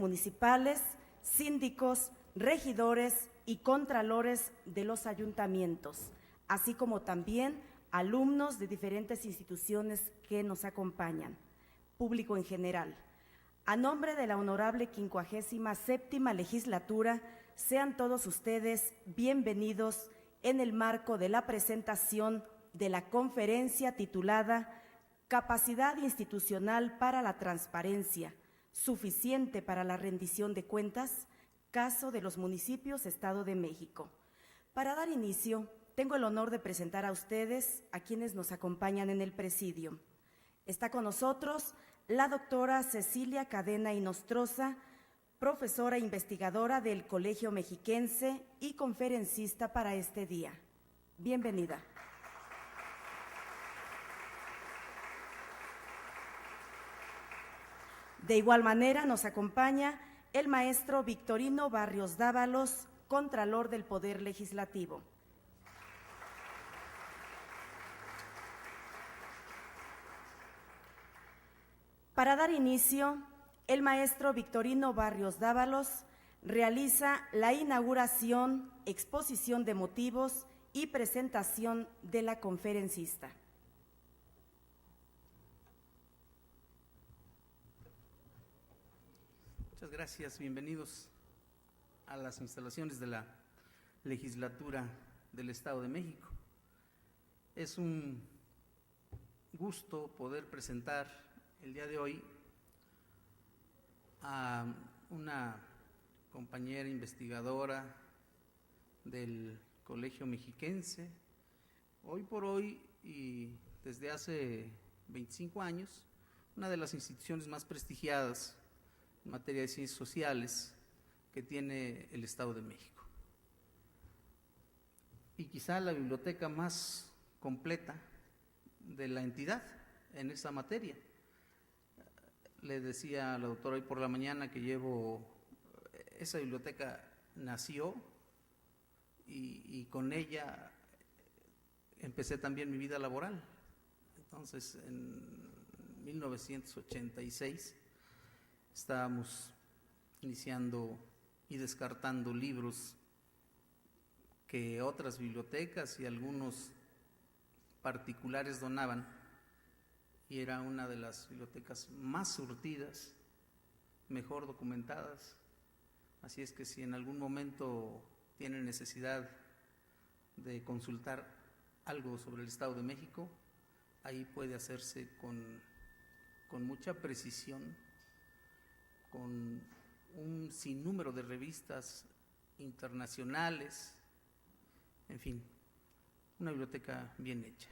municipales, síndicos, regidores y contralores de los ayuntamientos, así como también alumnos de diferentes instituciones que nos acompañan, público en general. A nombre de la honorable 57ª legislatura, sean todos ustedes bienvenidos en el marco de la presentación de la conferencia titulada Capacidad institucional para la transparencia, suficiente para la rendición de cuentas, caso de los municipios Estado de México. Para dar inicio, tengo el honor de presentar a ustedes a quienes nos acompañan en el presidio. Está con nosotros la doctora Cecilia Cadena Inostroza, profesora e investigadora del Colegio Mexiquense y conferencista para este día. Bienvenida. De igual manera nos acompaña el maestro Victorino Barrios Dávalos, Contralor del Poder Legislativo. Para dar inicio, el maestro Victorino Barrios Dávalos realiza la inauguración, exposición de motivos y presentación de la conferencista. Muchas gracias, bienvenidos a las instalaciones de la Legislatura del Estado de México. Es un gusto poder presentar el día de hoy a una compañera investigadora del Colegio Mexiquense, hoy por hoy y desde hace 25 años, una de las instituciones más prestigiadas en materia de ciencias sociales que tiene el Estado de México. Y quizá la biblioteca más completa de la entidad en esa materia. Le decía a la doctora hoy por la mañana que esa biblioteca nació y con ella empecé también mi vida laboral. Entonces, en 1986 estábamos iniciando y descartando libros que otras bibliotecas y algunos particulares donaban, y era una de las bibliotecas más surtidas, mejor documentadas. Así es que si en algún momento tienen necesidad de consultar algo sobre el Estado de México, ahí puede hacerse con mucha precisión, con un sinnúmero de revistas internacionales, en fin, una biblioteca bien hecha.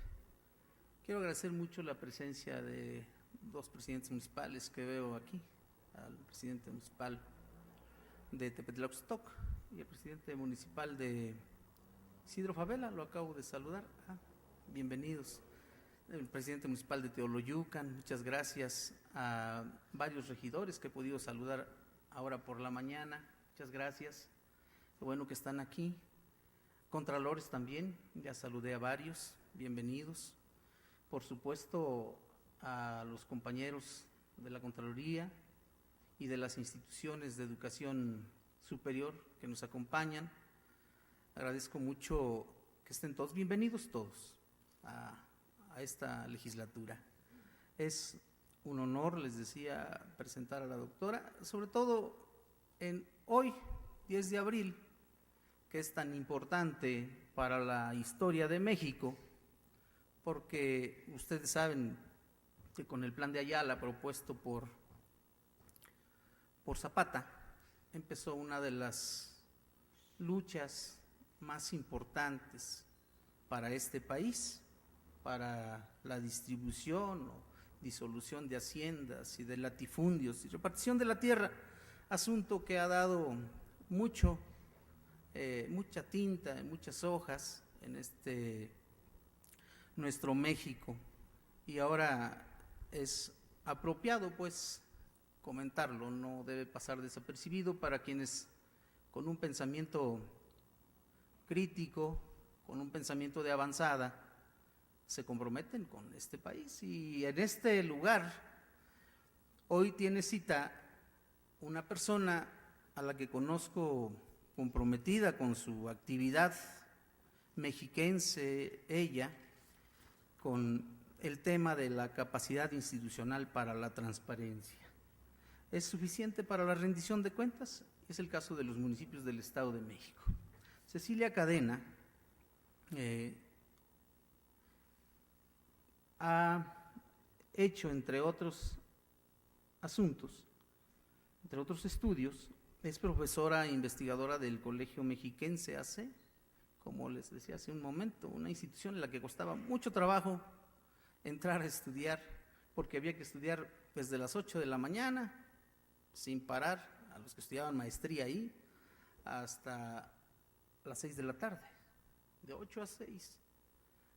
Quiero agradecer mucho la presencia de dos presidentes municipales que veo aquí, al presidente municipal de Tepetlaxtoc y el presidente municipal de Isidro Favela, lo acabo de saludar. Bienvenidos. El presidente municipal de Teoloyucan, muchas gracias. A varios regidores que he podido saludar ahora por la mañana, muchas gracias. Qué bueno que están aquí. Contralores también, ya saludé a varios, bienvenidos. Por supuesto, a los compañeros de la Contraloría y de las instituciones de educación superior que nos acompañan. Agradezco mucho que estén todos, bienvenidos todos a esta legislatura. Es un honor, les decía, presentar a la doctora, sobre todo en hoy, 10 de abril, que es tan importante para la historia de México, porque ustedes saben que con el plan de Ayala propuesto por Zapata, empezó una de las luchas más importantes para este país, para la distribución o disolución de haciendas y de latifundios y repartición de la tierra, asunto que ha dado mucha tinta, muchas hojas en nuestro México, y ahora es apropiado pues comentarlo, no debe pasar desapercibido para quienes con un pensamiento crítico, con un pensamiento de avanzada, se comprometen con este país. Y en este lugar hoy tiene cita una persona a la que conozco comprometida con su actividad mexiquense, ella, con el tema de la capacidad institucional para la transparencia. ¿Es suficiente para la rendición de cuentas? Es el caso de los municipios del Estado de México. Cecilia Cadena ha hecho, entre otros asuntos, entre otros estudios, es profesora e investigadora del Colegio Mexiquense AC, como les decía hace un momento, una institución en la que costaba mucho trabajo entrar a estudiar, porque había que estudiar desde las 8 de la mañana, sin parar, a los que estudiaban maestría ahí, hasta las 6 de la tarde, de 8 a 6.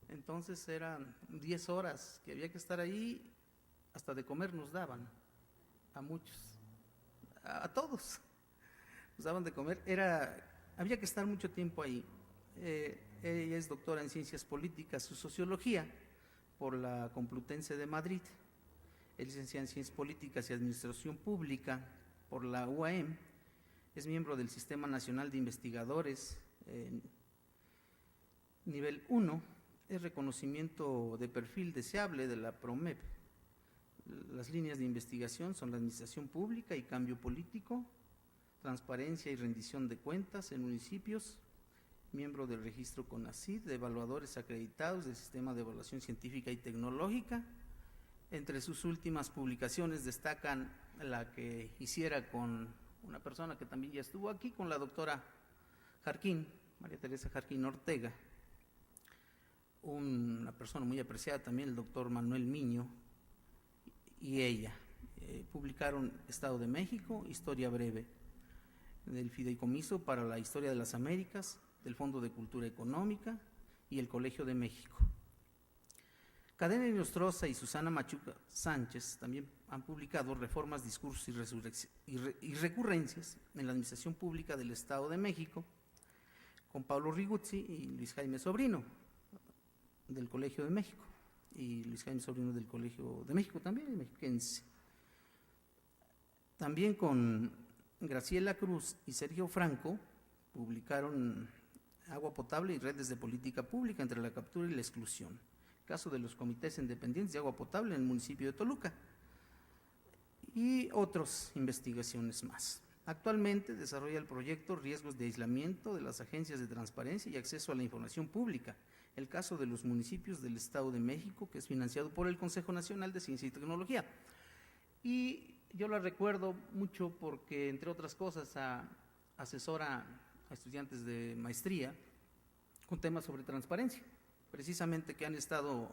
Entonces eran 10 horas que había que estar ahí, hasta de comer nos daban, a muchos, a todos, nos daban de comer, había que estar mucho tiempo ahí. Ella es doctora en Ciencias Políticas y Sociología por la Complutense de Madrid, es licenciada en Ciencias Políticas y Administración Pública por la UAM, es miembro del Sistema Nacional de Investigadores nivel 1, es reconocimiento de perfil deseable de la PROMEP. Las líneas de investigación son la administración pública y cambio político, transparencia y rendición de cuentas en municipios, miembro del registro CONACYT de evaluadores acreditados del Sistema de Evaluación Científica y Tecnológica. Entre sus últimas publicaciones destacan la que hiciera con una persona que también ya estuvo aquí, con la doctora Jarquín, María Teresa Jarquín Ortega, una persona muy apreciada también, el doctor Manuel Miño, y ella. Publicaron Estado de México, Historia Breve, del Fideicomiso para la Historia de las Américas, del Fondo de Cultura Económica y el Colegio de México. Cadena Inostroza y Susana Machuca Sánchez también han publicado Reformas, Discursos y Recurrencias en la Administración Pública del Estado de México, con Pablo Riguzzi y Luis Jaime Sobrino, del Colegio de México, y Luis Jaime Sobrino del Colegio de México también, mexiquense. También con Graciela Cruz y Sergio Franco publicaron Agua Potable y Redes de Política Pública entre la captura y la exclusión, caso de los comités independientes de agua potable en el municipio de Toluca, y otras investigaciones más. Actualmente desarrolla el proyecto Riesgos de aislamiento de las agencias de transparencia y acceso a la información pública, el caso de los municipios del Estado de México, que es financiado por el Consejo Nacional de Ciencia y Tecnología. Y yo la recuerdo mucho porque, entre otras cosas, asesora a estudiantes de maestría con temas sobre transparencia, precisamente que han estado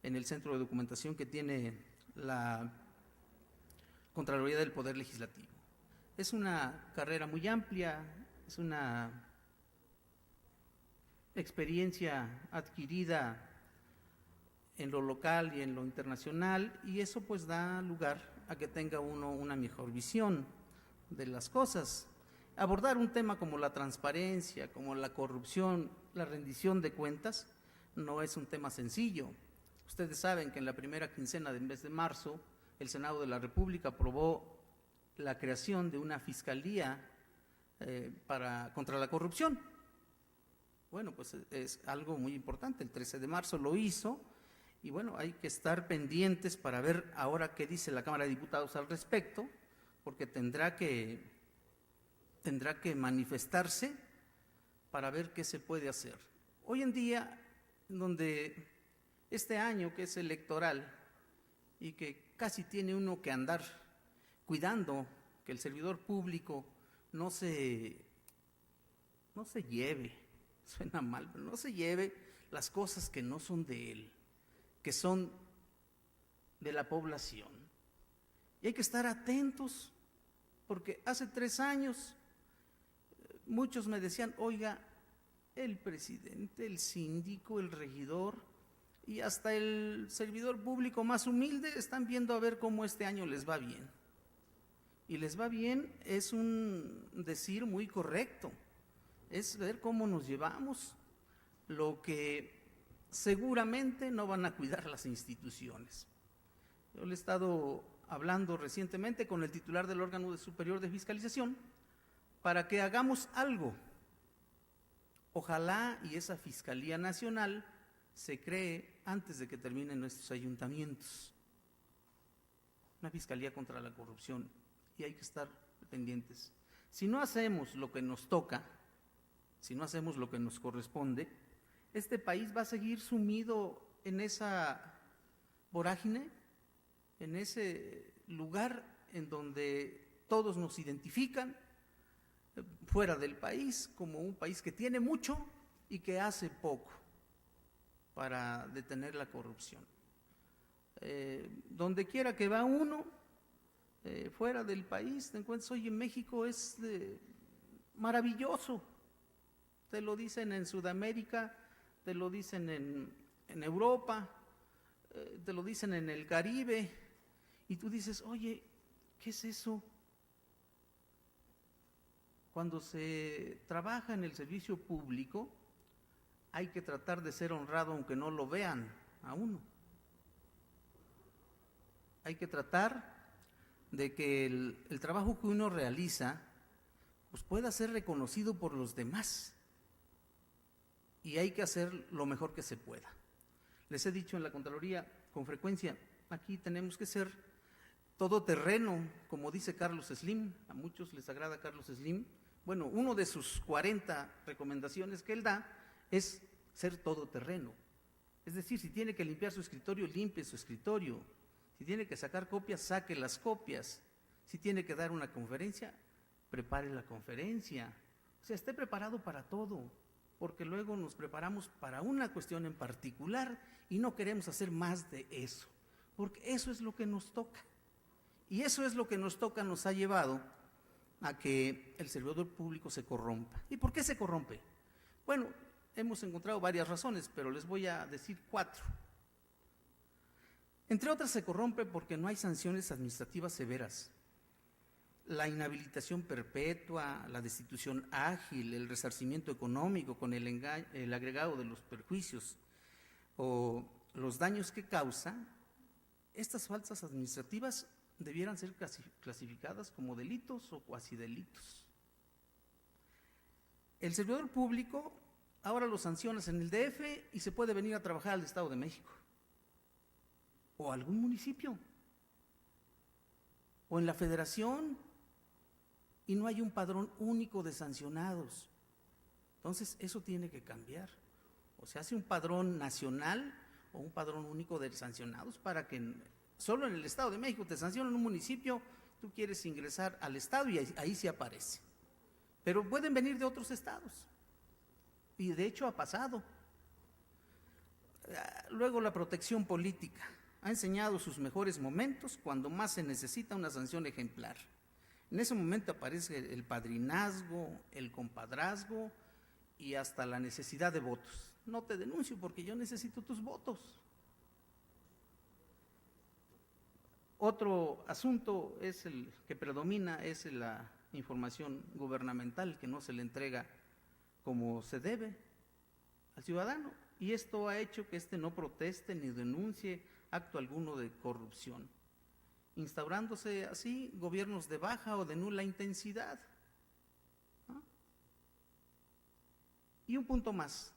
en el centro de documentación que tiene la Contraloría del Poder Legislativo. Es una carrera muy amplia, es una experiencia adquirida en lo local y en lo internacional, y eso pues da lugar a que tenga uno una mejor visión de las cosas. Abordar un tema como la transparencia, como la corrupción, la rendición de cuentas, no es un tema sencillo. Ustedes saben que en la primera quincena del mes de marzo, el Senado de la República aprobó la creación de una fiscalía contra la corrupción. Bueno, pues es algo muy importante, el 13 de marzo lo hizo, y bueno, hay que estar pendientes para ver ahora qué dice la Cámara de Diputados al respecto, porque tendrá que manifestarse para ver qué se puede hacer. Hoy en día, donde este año que es electoral y que casi tiene uno que andar cuidando que el servidor público no se lleve, suena mal, pero no se lleve las cosas que no son de él, que son de la población. Y hay que estar atentos, porque hace 3 años muchos me decían, oiga, el presidente, el síndico, el regidor y hasta el servidor público más humilde están viendo a ver cómo este año les va bien. Y les va bien es un decir muy correcto, es ver cómo nos llevamos, lo que seguramente no van a cuidar las instituciones. Yo le he estado hablando recientemente con el titular del órgano superior de fiscalización para que hagamos algo. Ojalá y esa Fiscalía Nacional se cree antes de que terminen nuestros ayuntamientos. Una Fiscalía contra la corrupción, y hay que estar pendientes. Si no hacemos lo que nos toca, si no hacemos lo que nos corresponde, este país va a seguir sumido en esa vorágine, en ese lugar en donde todos nos identifican fuera del país como un país que tiene mucho y que hace poco para detener la corrupción. Donde quiera que va uno, fuera del país, te encuentras, oye, México es maravilloso. Te lo dicen en Sudamérica, te lo dicen en Europa, te lo dicen en el Caribe, y tú dices, oye, ¿qué es eso? Cuando se trabaja en el servicio público, hay que tratar de ser honrado aunque no lo vean a uno. Hay que tratar de que el trabajo que uno realiza pues pueda ser reconocido por los demás, y hay que hacer lo mejor que se pueda. Les he dicho en la Contraloría con frecuencia, aquí tenemos que ser todoterreno, como dice Carlos Slim. A muchos les agrada Carlos Slim. Bueno, uno de sus 40 recomendaciones que él da es ser todoterreno. Es decir, si tiene que limpiar su escritorio, limpie su escritorio. Si tiene que sacar copias, saque las copias. Si tiene que dar una conferencia, prepare la conferencia. O sea, esté preparado para todo, porque luego nos preparamos para una cuestión en particular y no queremos hacer más de eso, porque eso es lo que nos toca. Y eso es lo que nos toca, nos ha llevado a que el servidor público se corrompa. ¿Y por qué se corrompe? Bueno, hemos encontrado varias razones, pero les voy a decir 4. Entre otras, se corrompe porque no hay sanciones administrativas severas. La inhabilitación perpetua, la destitución ágil, el resarcimiento económico con el agregado de los perjuicios o los daños que causa, estas faltas administrativas debieran ser clasificadas como delitos o cuasi delitos. El servidor público ahora lo sancionas en el DF y se puede venir a trabajar al Estado de México o a algún municipio o en la Federación, y no hay un padrón único de sancionados. Entonces eso tiene que cambiar, o se hace un padrón nacional o un padrón único de sancionados para que solo en el Estado de México te sancionan un municipio, tú quieres ingresar al Estado y ahí sí aparece. Pero pueden venir de otros estados, y de hecho ha pasado. Luego, la protección política ha enseñado sus mejores momentos cuando más se necesita una sanción ejemplar. En ese momento aparece el padrinazgo, el compadrazgo y hasta la necesidad de votos. No te denuncio porque yo necesito tus votos. Otro asunto es el que predomina, es la información gubernamental que no se le entrega como se debe al ciudadano, y esto ha hecho que éste no proteste ni denuncie acto alguno de corrupción, instaurándose así gobiernos de baja o de nula intensidad. ¿No? Y un punto más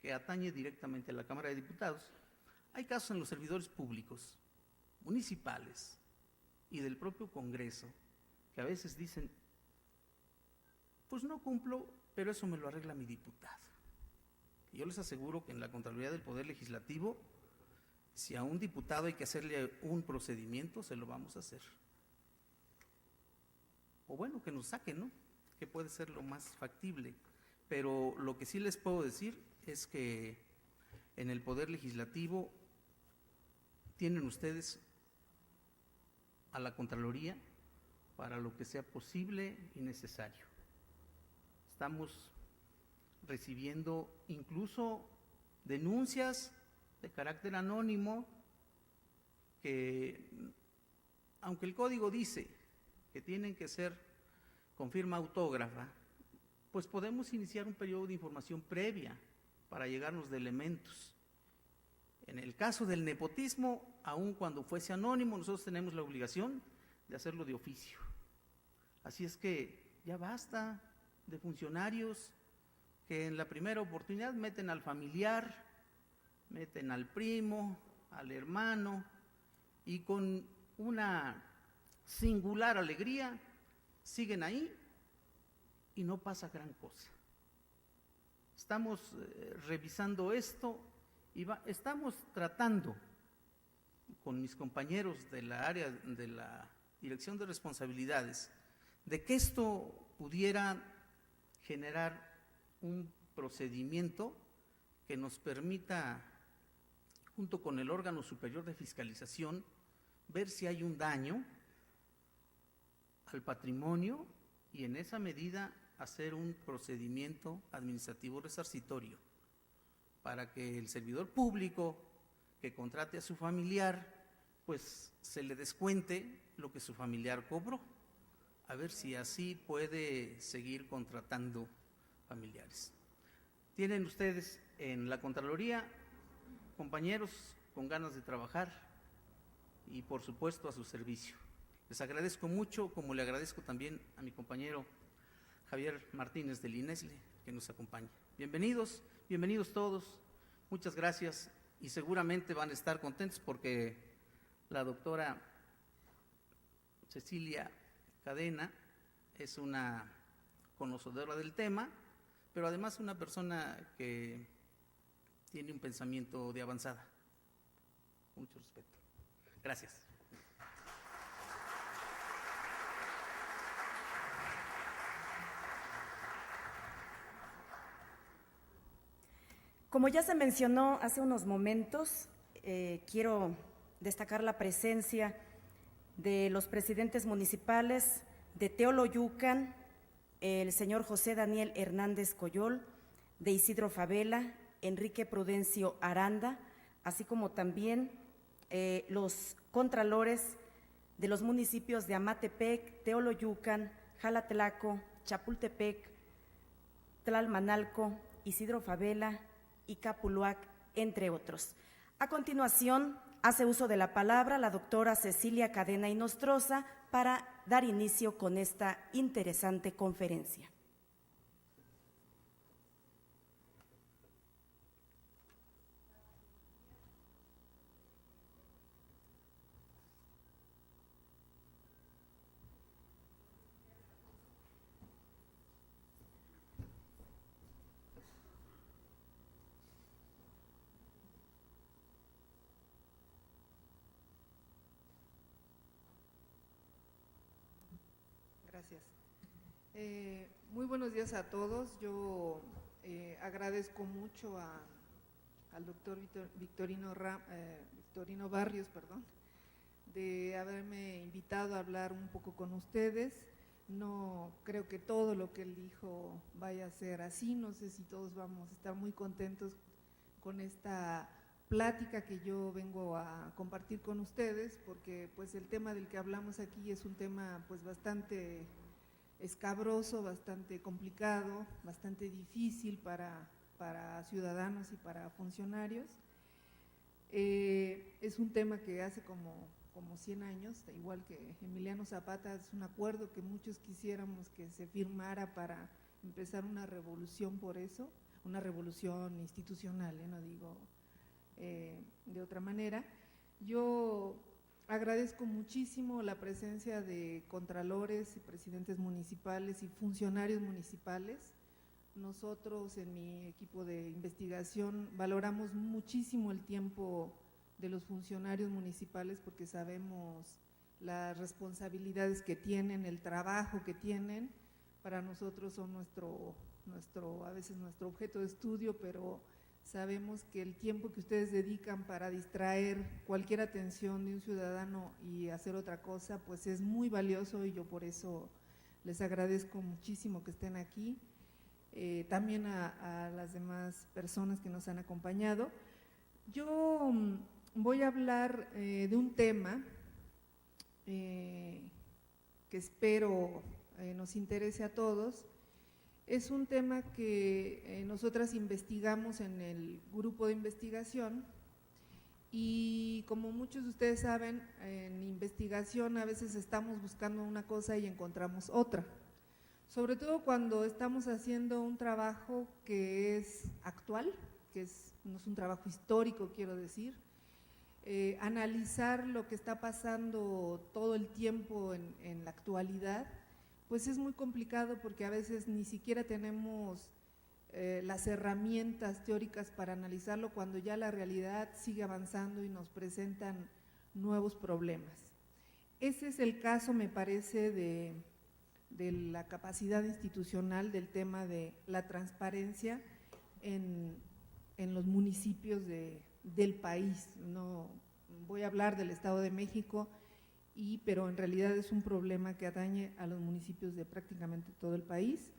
que atañe directamente a la Cámara de Diputados: hay casos en los servidores públicos, municipales y del propio Congreso, que a veces dicen, pues no cumplo, pero eso me lo arregla mi diputado. Y yo les aseguro que en la Contraloría del Poder Legislativo, si a un diputado hay que hacerle un procedimiento, se lo vamos a hacer. O bueno, que nos saquen, ¿no? Que puede ser lo más factible. Pero lo que sí les puedo decir es que en el Poder Legislativo tienen ustedes a la Contraloría para lo que sea posible y necesario. Estamos recibiendo incluso denuncias de carácter anónimo que, aunque el código dice que tienen que ser con firma autógrafa, pues podemos iniciar un periodo de información previa para llegarnos de elementos. En el caso del nepotismo, aun cuando fuese anónimo, nosotros tenemos la obligación de hacerlo de oficio. Así es que ya basta de funcionarios que en la primera oportunidad meten al familiar, meten al primo, al hermano, y con una singular alegría siguen ahí y no pasa gran cosa. Estamos revisando esto y estamos tratando con mis compañeros de la área de la Dirección de Responsabilidades de que esto pudiera generar un procedimiento que nos permita, junto con el órgano superior de fiscalización, ver si hay un daño al patrimonio y en esa medida hacer un procedimiento administrativo resarcitorio para que el servidor público que contrate a su familiar, pues se le descuente lo que su familiar cobró, a ver si así puede seguir contratando familiares. Tienen ustedes en la Contraloría compañeros con ganas de trabajar y por supuesto a su servicio. Les agradezco mucho, como le agradezco también a mi compañero Javier Martínez del INESLE que nos acompaña. Bienvenidos, bienvenidos todos, muchas gracias y seguramente van a estar contentos porque la doctora Cecilia Cadena es una conocedora del tema, pero además una persona que tiene un pensamiento de avanzada. Con mucho respeto. Gracias. Como ya se mencionó hace unos momentos, quiero destacar la presencia de los presidentes municipales de Teoloyucan, el señor José Daniel Hernández Coyol, de Isidro Favela, Enrique Prudencio Aranda, así como también los contralores de los municipios de Amatepec, Teoloyucan, Jalatlaco, Chapultepec, Tlalmanalco, Isidro Favela y Capuluac, entre otros. A continuación, hace uso de la palabra la doctora Cecilia Cadena Inostroza para dar inicio con esta interesante conferencia. Gracias. Muy buenos días a todos. Yo agradezco mucho al doctor Victorino Barrios, de haberme invitado a hablar un poco con ustedes. No creo que todo lo que él dijo vaya a ser así, no sé si todos vamos a estar muy contentos con esta plática que yo vengo a compartir con ustedes, porque pues el tema del que hablamos aquí es un tema pues bastante escabroso, bastante complicado, bastante difícil para ciudadanos y para funcionarios. Es un tema que hace como 100 años, igual que Emiliano Zapata, es un acuerdo que muchos quisiéramos que se firmara para empezar una revolución por eso, una revolución institucional, no digo de otra manera. Yo agradezco muchísimo la presencia de contralores y presidentes municipales y funcionarios municipales. Nosotros en mi equipo de investigación valoramos muchísimo el tiempo de los funcionarios municipales porque sabemos las responsabilidades que tienen, el trabajo que tienen. Para nosotros son a veces nuestro objeto de estudio, pero sabemos que el tiempo que ustedes dedican para distraer cualquier atención de un ciudadano y hacer otra cosa, pues es muy valioso y yo por eso les agradezco muchísimo que estén aquí. También a las demás personas que nos han acompañado. Yo voy a hablar de un tema que espero nos interese a todos. Es un tema que nosotras investigamos en el grupo de investigación Y como muchos de ustedes saben, en investigación a veces estamos buscando una cosa y encontramos otra. Sobre todo cuando estamos haciendo un trabajo que es actual, no es un trabajo histórico, quiero decir. Analizar lo que está pasando todo el tiempo en la actualidad, pues es muy complicado porque a veces ni siquiera tenemos las herramientas teóricas para analizarlo cuando ya la realidad sigue avanzando y nos presentan nuevos problemas. Ese es el caso, me parece, de la capacidad institucional del tema de la transparencia en los municipios del país. No voy a hablar del Estado de México, pero en realidad es un problema que atañe a los municipios de prácticamente todo el país.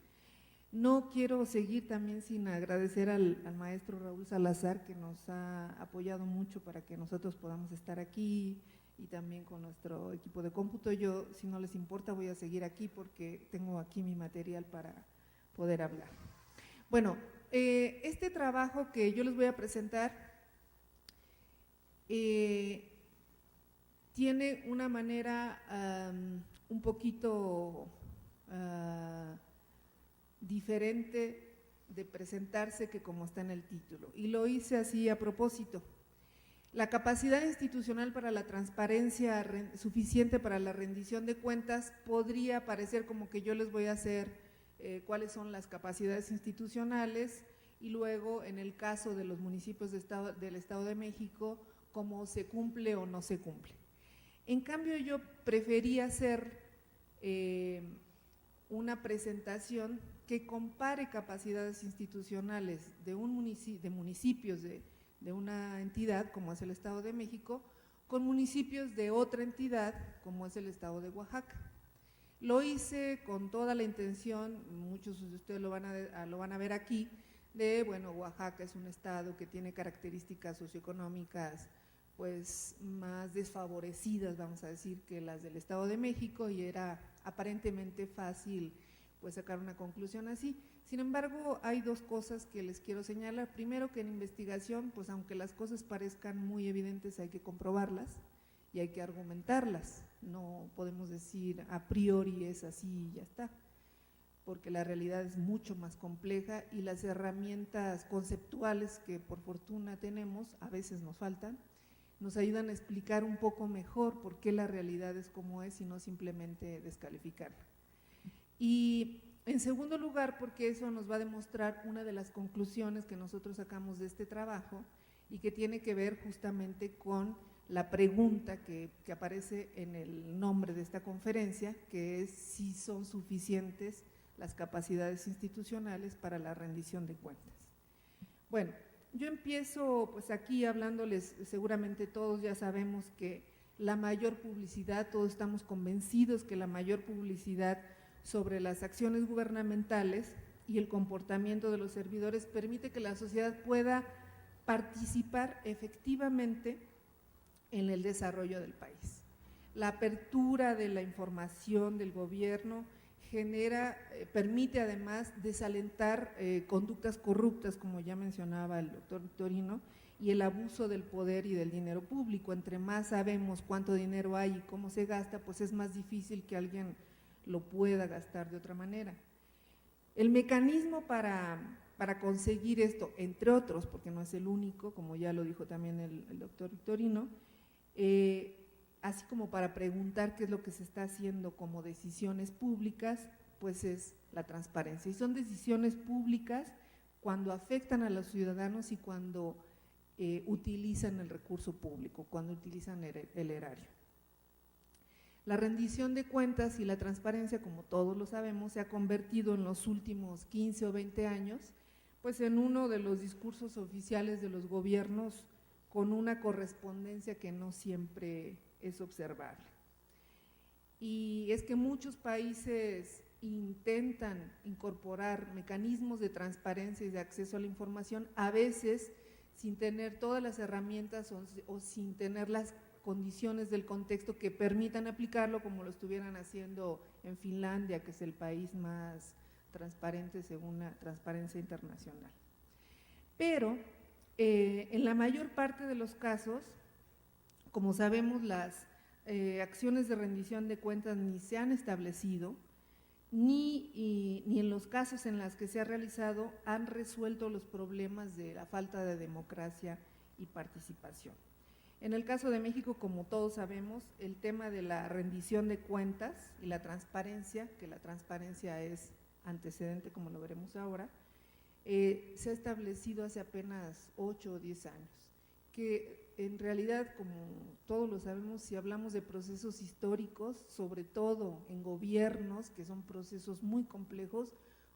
No quiero seguir también sin agradecer al maestro Raúl Salazar, que nos ha apoyado mucho para que nosotros podamos estar aquí, y también con nuestro equipo de cómputo. Yo, si no les importa, voy a seguir aquí porque tengo aquí mi material para poder hablar. Bueno, este trabajo que yo les voy a presentar tiene una manera un poquito diferente de presentarse que como está en el título, y lo hice así a propósito. La capacidad institucional para la transparencia suficiente para la rendición de cuentas podría parecer como que yo les voy a hacer cuáles son las capacidades institucionales, y luego en el caso de los municipios del Estado de México, cómo se cumple o no se cumple. En cambio, yo prefería hacer una presentación que compare capacidades institucionales de municipios de una entidad como es el Estado de México con municipios de otra entidad como es el Estado de Oaxaca. Lo hice con toda la intención, muchos de ustedes lo van a ver aquí, bueno, Oaxaca es un estado que tiene características socioeconómicas pues más desfavorecidas, vamos a decir, que las del Estado de México, y era aparentemente fácil pues sacar una conclusión así. Sin embargo, hay dos cosas que les quiero señalar. Primero, que en investigación, pues aunque las cosas parezcan muy evidentes, hay que comprobarlas y hay que argumentarlas. No podemos decir a priori es así y ya está, porque la realidad es mucho más compleja y las herramientas conceptuales que por fortuna tenemos, a veces nos faltan, nos ayudan a explicar un poco mejor por qué la realidad es como es y no simplemente descalificarla. Y en segundo lugar, porque eso nos va a demostrar una de las conclusiones que nosotros sacamos de este trabajo y que tiene que ver justamente con la pregunta que aparece en el nombre de esta conferencia, que es si son suficientes las capacidades institucionales para la rendición de cuentas. Bueno, yo empiezo pues aquí hablándoles, seguramente todos ya sabemos que la mayor publicidad, todos estamos convencidos que la mayor publicidad sobre las acciones gubernamentales y el comportamiento de los servidores permite que la sociedad pueda participar efectivamente en el desarrollo del país. La apertura de la información del gobierno permite además desalentar conductas corruptas, como ya mencionaba el doctor Victorino, y el abuso del poder y del dinero público. Entre más sabemos cuánto dinero hay y cómo se gasta, pues es más difícil que alguien lo pueda gastar de otra manera. El mecanismo para conseguir esto, entre otros, porque no es el único, como ya lo dijo también el doctor Victorino, así como para preguntar qué es lo que se está haciendo como decisiones públicas, pues es la transparencia. Y son decisiones públicas cuando afectan a los ciudadanos y cuando utilizan el recurso público, cuando utilizan el erario. La rendición de cuentas y la transparencia, como todos lo sabemos, se ha convertido en los últimos 15 o 20 años, pues en uno de los discursos oficiales de los gobiernos, con una correspondencia que no siempre es observable. Y es que muchos países intentan incorporar mecanismos de transparencia y de acceso a la información, a veces sin tener todas las herramientas o sin tener las condiciones del contexto que permitan aplicarlo, como lo estuvieran haciendo en Finlandia, que es el país más transparente según la Transparencia Internacional. Pero en la mayor parte de los casos, Como sabemos, las acciones de rendición de cuentas ni se han establecido, ni en los casos en los que se ha realizado han resuelto los problemas de la falta de democracia y participación. En el caso de México, como todos sabemos, el tema de la rendición de cuentas y la transparencia, que la transparencia es antecedente, como lo veremos ahora, se ha establecido hace apenas 8 o 10 años, que en realidad, como todos lo sabemos, si hablamos de procesos históricos, sobre todo en gobiernos, que son procesos muy complejos,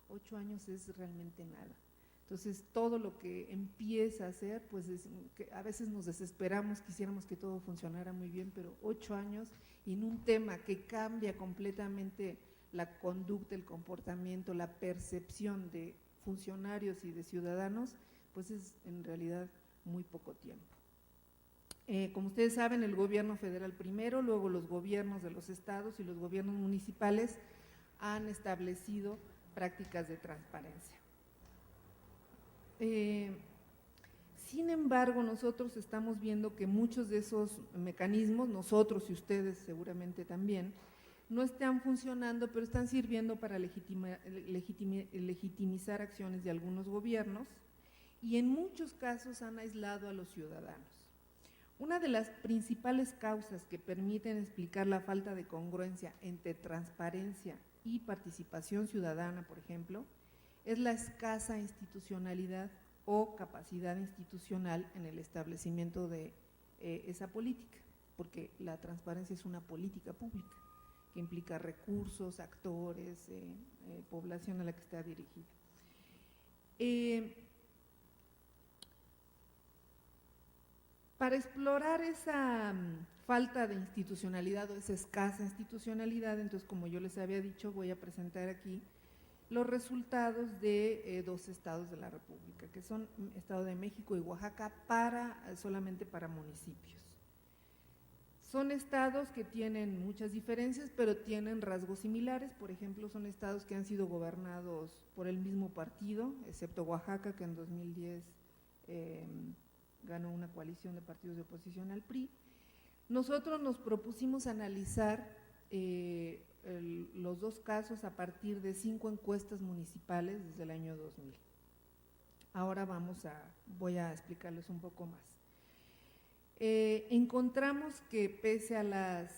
8 años es realmente nada. Entonces, todo lo que empieza a hacer, pues que a veces nos desesperamos, quisiéramos que todo funcionara muy bien, pero 8 años y en un tema que cambia completamente la conducta, el comportamiento, la percepción de funcionarios y de ciudadanos, pues es en realidad muy poco tiempo. Como ustedes saben, el gobierno federal primero, luego los gobiernos de los estados y los gobiernos municipales han establecido prácticas de transparencia. Sin embargo, nosotros estamos viendo que muchos de esos mecanismos, nosotros y ustedes seguramente también, no están funcionando, pero están sirviendo para legitimizar acciones de algunos gobiernos y en muchos casos han aislado a los ciudadanos. Una de las principales causas que permiten explicar la falta de congruencia entre transparencia y participación ciudadana, por ejemplo, es la escasa institucionalidad o capacidad institucional en el establecimiento de esa política, porque la transparencia es una política pública que implica recursos, actores, población a la que está dirigida. Para explorar esa falta de institucionalidad o esa escasa institucionalidad, entonces, como yo les había dicho, voy a presentar aquí los resultados de 2 estados de la República, que son Estado de México y Oaxaca, solamente para municipios. Son estados que tienen muchas diferencias, pero tienen rasgos similares. Por ejemplo, son estados que han sido gobernados por el mismo partido, excepto Oaxaca, que en 2010 ganó una coalición de partidos de oposición al PRI. Nosotros nos propusimos analizar los 2 casos a partir de 5 encuestas municipales desde el año 2000. Ahora voy a explicarles un poco más. Encontramos que pese a las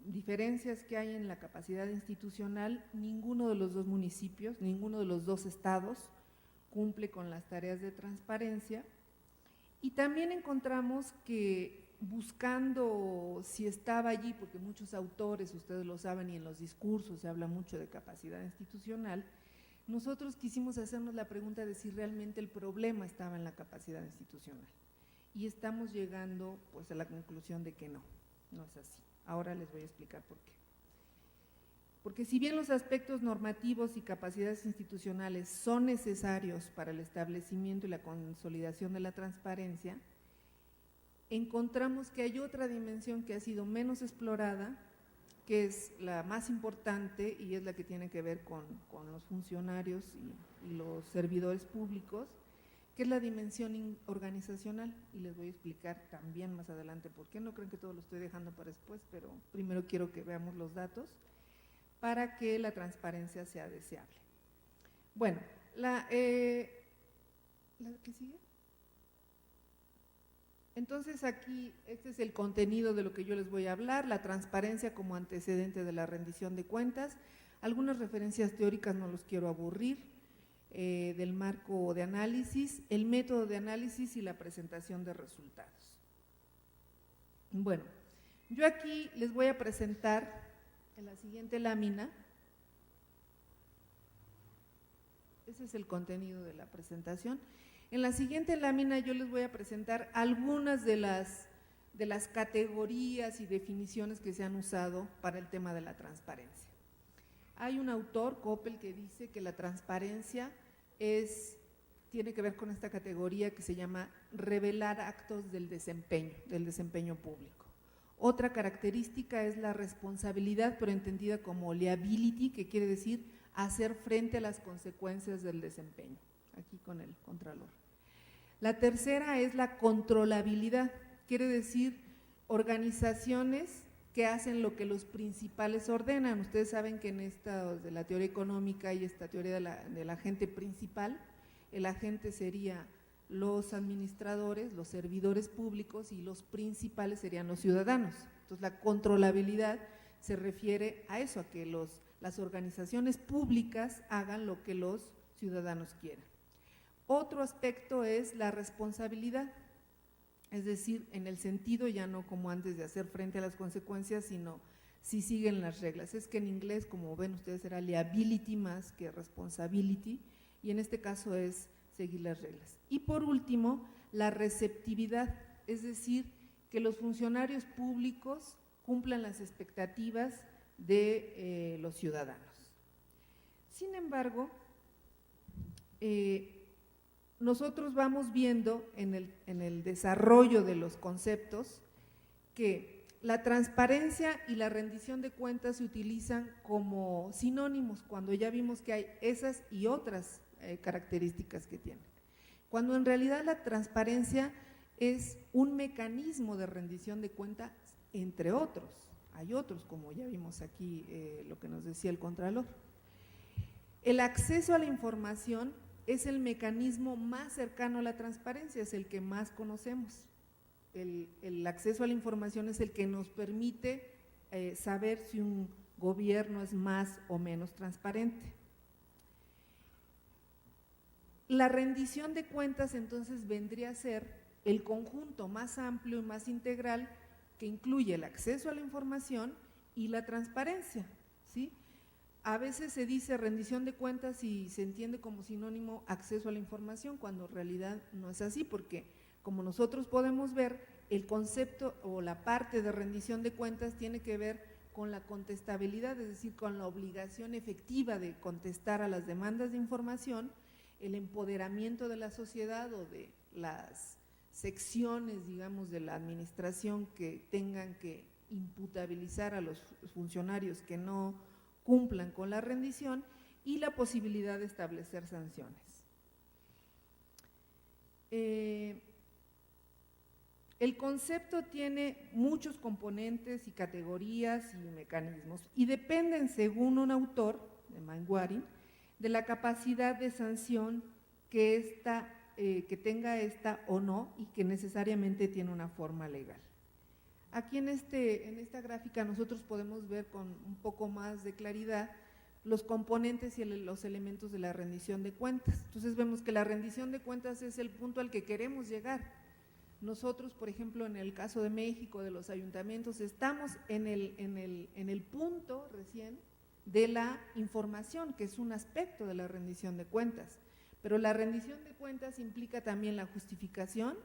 diferencias que hay en la capacidad institucional, ninguno de los 2 municipios, ninguno de los 2 estados cumple con las tareas de transparencia, y también encontramos que buscando si estaba allí, porque muchos autores, ustedes lo saben, y en los discursos se habla mucho de capacidad institucional, nosotros quisimos hacernos la pregunta de si realmente el problema estaba en la capacidad institucional, y estamos llegando pues a la conclusión de que no es así. Ahora les voy a explicar por qué. Porque si bien los aspectos normativos y capacidades institucionales son necesarios para el establecimiento y la consolidación de la transparencia, encontramos que hay otra dimensión que ha sido menos explorada, que es la más importante y es la que tiene que ver con los funcionarios y los servidores públicos, que es la dimensión organizacional, y les voy a explicar también más adelante por qué. No creen que todo lo estoy dejando para después, pero primero quiero que veamos los datos para que la transparencia sea deseable. Bueno, ¿la que sigue? Entonces aquí, este es el contenido de lo que yo les voy a hablar, la transparencia como antecedente de la rendición de cuentas, algunas referencias teóricas, no los quiero aburrir, del marco de análisis, el método de análisis y la presentación de resultados. Bueno, yo aquí les voy a presentar en la siguiente lámina, ese es el contenido de la presentación. En la siguiente lámina yo les voy a presentar algunas de las categorías y definiciones que se han usado para el tema de la transparencia. Hay un autor, Coppel, que dice que la transparencia tiene que ver con esta categoría que se llama revelar actos del desempeño público. Otra característica es la responsabilidad, pero entendida como liability, que quiere decir hacer frente a las consecuencias del desempeño, aquí con el contralor. La tercera es la controlabilidad, quiere decir organizaciones que hacen lo que los principales ordenan. Ustedes saben que en esta de la teoría económica hay esta teoría del agente principal. El agente sería los administradores, los servidores públicos, y los principales serían los ciudadanos. Entonces la controlabilidad se refiere a eso, a que las organizaciones públicas hagan lo que los ciudadanos quieran. Otro aspecto es la responsabilidad, es decir, en el sentido ya no como antes de hacer frente a las consecuencias, sino si siguen las reglas. Es que en inglés, como ven ustedes, era liability más que responsibility, y en este caso es seguir las reglas. Y por último, la receptividad, es decir, que los funcionarios públicos cumplan las expectativas de los ciudadanos. Sin embargo, nosotros vamos viendo en el desarrollo de los conceptos que la transparencia y la rendición de cuentas se utilizan como sinónimos, cuando ya vimos que hay esas y otras características que tienen. Cuando en realidad la transparencia es un mecanismo de rendición de cuentas, entre otros. Hay otros, como ya vimos aquí lo que nos decía el Contralor. El acceso a la información es el mecanismo más cercano a la transparencia, es el que más conocemos. El acceso a la información es el que nos permite saber si un gobierno es más o menos transparente. La rendición de cuentas entonces vendría a ser el conjunto más amplio y más integral que incluye el acceso a la información y la transparencia, ¿sí? A veces se dice rendición de cuentas y se entiende como sinónimo acceso a la información, cuando en realidad no es así, porque como nosotros podemos ver, el concepto o la parte de rendición de cuentas tiene que ver con la contestabilidad, es decir, con la obligación efectiva de contestar a las demandas de información, el empoderamiento de la sociedad o de las secciones, digamos, de la administración que tengan que imputabilizar a los funcionarios que no cumplan con la rendición, y la posibilidad de establecer sanciones. El concepto tiene muchos componentes y categorías y mecanismos, y dependen, según un autor, de Mainwaring, de la capacidad de sanción que tenga esta o no, y que necesariamente tiene una forma legal. Aquí en esta gráfica nosotros podemos ver con un poco más de claridad los componentes y los elementos de la rendición de cuentas. Entonces vemos que la rendición de cuentas es el punto al que queremos llegar. Nosotros, por ejemplo, en el caso de México, de los ayuntamientos, estamos en el punto recién de la información, que es un aspecto de la rendición de cuentas. Pero la rendición de cuentas implica también la justificación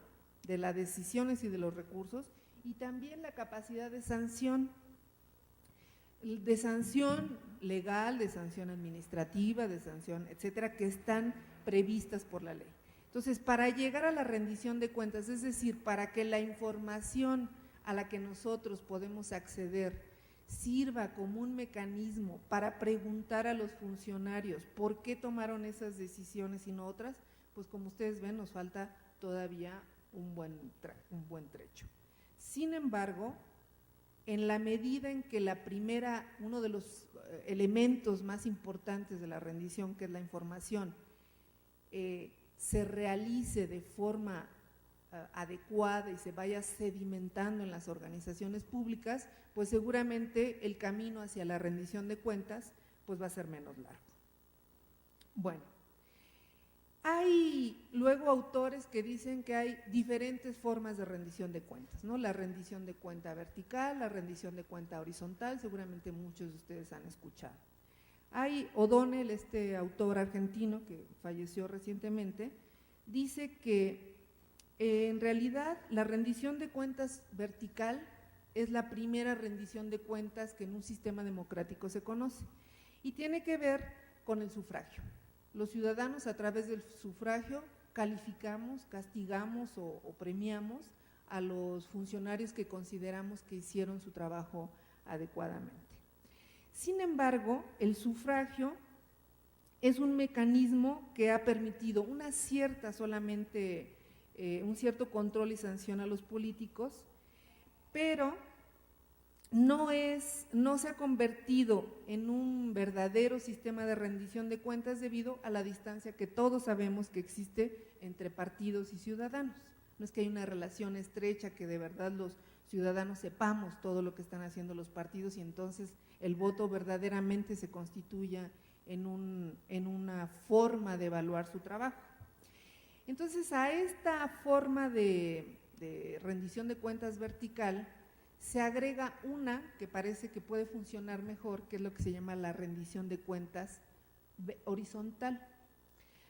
de las decisiones y de los recursos, y también la capacidad de sanción legal, de sanción administrativa, de sanción, etcétera, que están previstas por la ley. Entonces, para llegar a la rendición de cuentas, es decir, para que la información a la que nosotros podemos acceder sirva como un mecanismo para preguntar a los funcionarios por qué tomaron esas decisiones y no otras, pues como ustedes ven, nos falta todavía un buen trecho. Sin embargo, en la medida en que uno de los elementos más importantes de la rendición, que es la información, se realice de forma adecuada y se vaya sedimentando en las organizaciones públicas, pues seguramente el camino hacia la rendición de cuentas pues va a ser menos largo. Bueno, hay luego autores que dicen que hay diferentes formas de rendición de cuentas, ¿no? La rendición de cuenta vertical, la rendición de cuenta horizontal, seguramente muchos de ustedes han escuchado. Hay O'Donnell, este autor argentino que falleció recientemente, dice que en realidad la rendición de cuentas vertical es la primera rendición de cuentas que en un sistema democrático se conoce, y tiene que ver con el sufragio. Los ciudadanos, a través del sufragio, calificamos, castigamos o premiamos a los funcionarios que consideramos que hicieron su trabajo adecuadamente. Sin embargo, el sufragio es un mecanismo que ha permitido una cierta solamente un cierto control y sanción a los políticos, pero no se ha convertido en un verdadero sistema de rendición de cuentas debido a la distancia que todos sabemos que existe entre partidos y ciudadanos. No es que haya una relación estrecha, que de verdad los ciudadanos sepamos todo lo que están haciendo los partidos y entonces el voto verdaderamente se constituya en una forma de evaluar su trabajo. Entonces, a esta forma de rendición de cuentas vertical se agrega una que parece que puede funcionar mejor, que es lo que se llama la rendición de cuentas horizontal.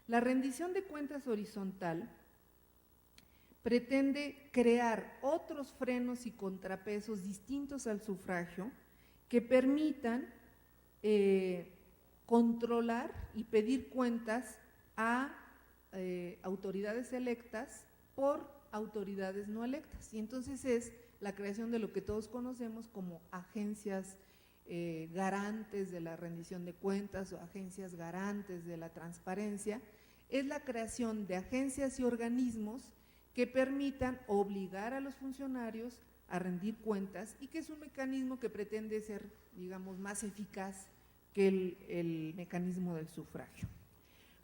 La rendición de cuentas horizontal pretende crear otros frenos y contrapesos distintos al sufragio que permitan controlar y pedir cuentas a autoridades electas por autoridades no electas. Y entonces es la creación de lo que todos conocemos como agencias garantes de la rendición de cuentas o agencias garantes de la transparencia. Es la creación de agencias y organismos que permitan obligar a los funcionarios a rendir cuentas y que es un mecanismo que pretende ser, digamos, más eficaz que el mecanismo del sufragio.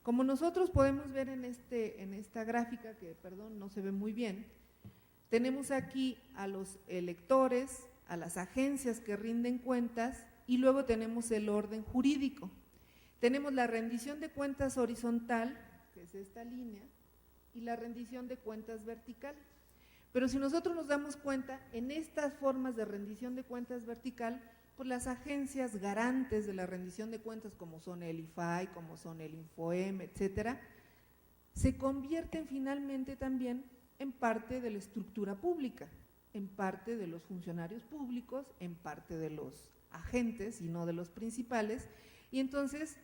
Como nosotros podemos ver en esta gráfica, que perdón, no se ve muy bien, tenemos aquí a los electores, a las agencias que rinden cuentas y luego tenemos el orden jurídico. Tenemos la rendición de cuentas horizontal, que es esta línea, y la rendición de cuentas vertical. Pero si nosotros nos damos cuenta, en estas formas de rendición de cuentas vertical, pues las agencias garantes de la rendición de cuentas, como son el IFAI, como son el Infoem, etcétera, se convierten finalmente también en parte de la estructura pública, en parte de los funcionarios públicos, en parte de los agentes y no de los principales, y entonces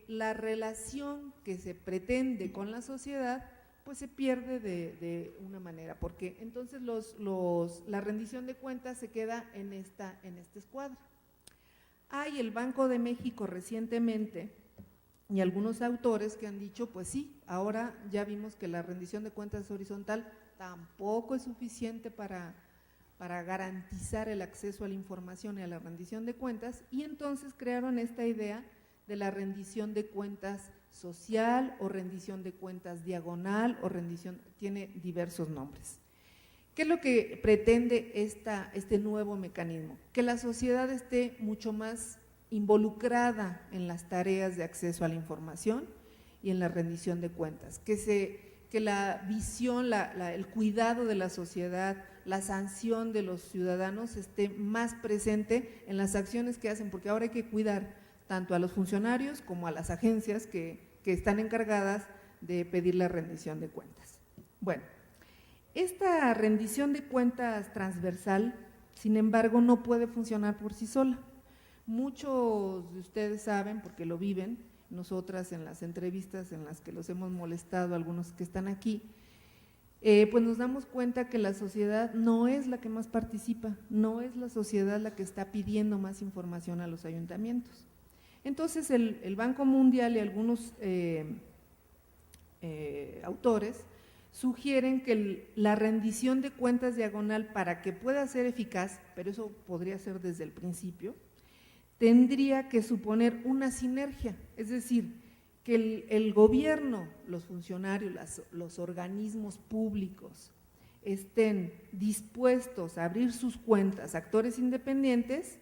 la relación que se pretende con la sociedad pues se pierde de una manera, porque entonces la rendición de cuentas se queda en este escuadro. Hay el Banco de México recientemente y algunos autores que han dicho, pues sí, ahora ya vimos que la rendición de cuentas horizontal tampoco es suficiente para garantizar el acceso a la información y a la rendición de cuentas, y entonces crearon esta idea de la rendición de cuentas social o rendición de cuentas diagonal o rendición, tiene diversos nombres. ¿Qué es lo que pretende este nuevo mecanismo? Que la sociedad esté mucho más involucrada en las tareas de acceso a la información y en la rendición de cuentas, que la visión, el cuidado de la sociedad, la sanción de los ciudadanos esté más presente en las acciones que hacen, porque ahora hay que cuidar tanto a los funcionarios como a las agencias que están encargadas de pedir la rendición de cuentas. Bueno, esta rendición de cuentas transversal, sin embargo, no puede funcionar por sí sola. Muchos de ustedes saben, porque lo viven, nosotras en las entrevistas en las que los hemos molestado, algunos que están aquí, pues nos damos cuenta que la sociedad no es la que más participa, no es la sociedad la que está pidiendo más información a los ayuntamientos. Entonces el Banco Mundial y algunos autores sugieren que la rendición de cuentas diagonal, para que pueda ser eficaz, pero eso podría ser desde el principio, tendría que suponer una sinergia, es decir, que el gobierno, los funcionarios, los organismos públicos estén dispuestos a abrir sus cuentas a actores independientes,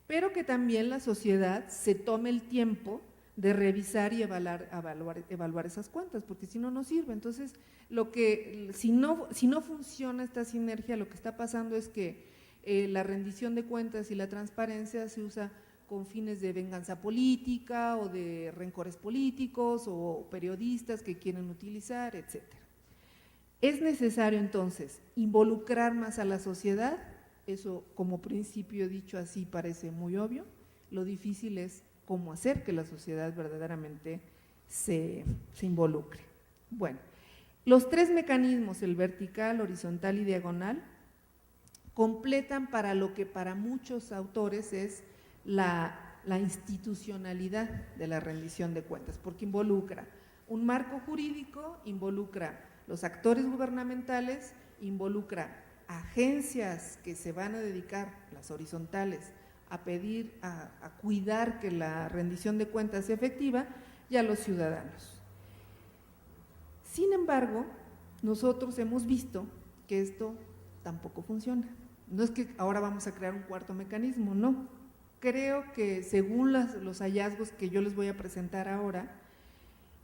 pero que también la sociedad se tome el tiempo de revisar y evaluar esas cuentas, porque si no, no sirve. Entonces, si no funciona esta sinergia, lo que está pasando es que la rendición de cuentas y la transparencia se usa con fines de venganza política o de rencores políticos o periodistas que quieren utilizar, etcétera. Es necesario entonces involucrar más a la sociedad, eso como principio dicho así parece muy obvio, lo difícil es cómo hacer que la sociedad verdaderamente se involucre. Bueno, los tres mecanismos, el vertical, horizontal y diagonal, completan para lo que para muchos autores es la institucionalidad de la rendición de cuentas, porque involucra un marco jurídico, involucra los actores gubernamentales, involucra agencias que se van a dedicar, las horizontales, a pedir, a cuidar que la rendición de cuentas sea efectiva, y a los ciudadanos. Sin embargo, nosotros hemos visto que esto tampoco funciona. No es que ahora vamos a crear un cuarto mecanismo, no. Creo que según los hallazgos que yo les voy a presentar ahora,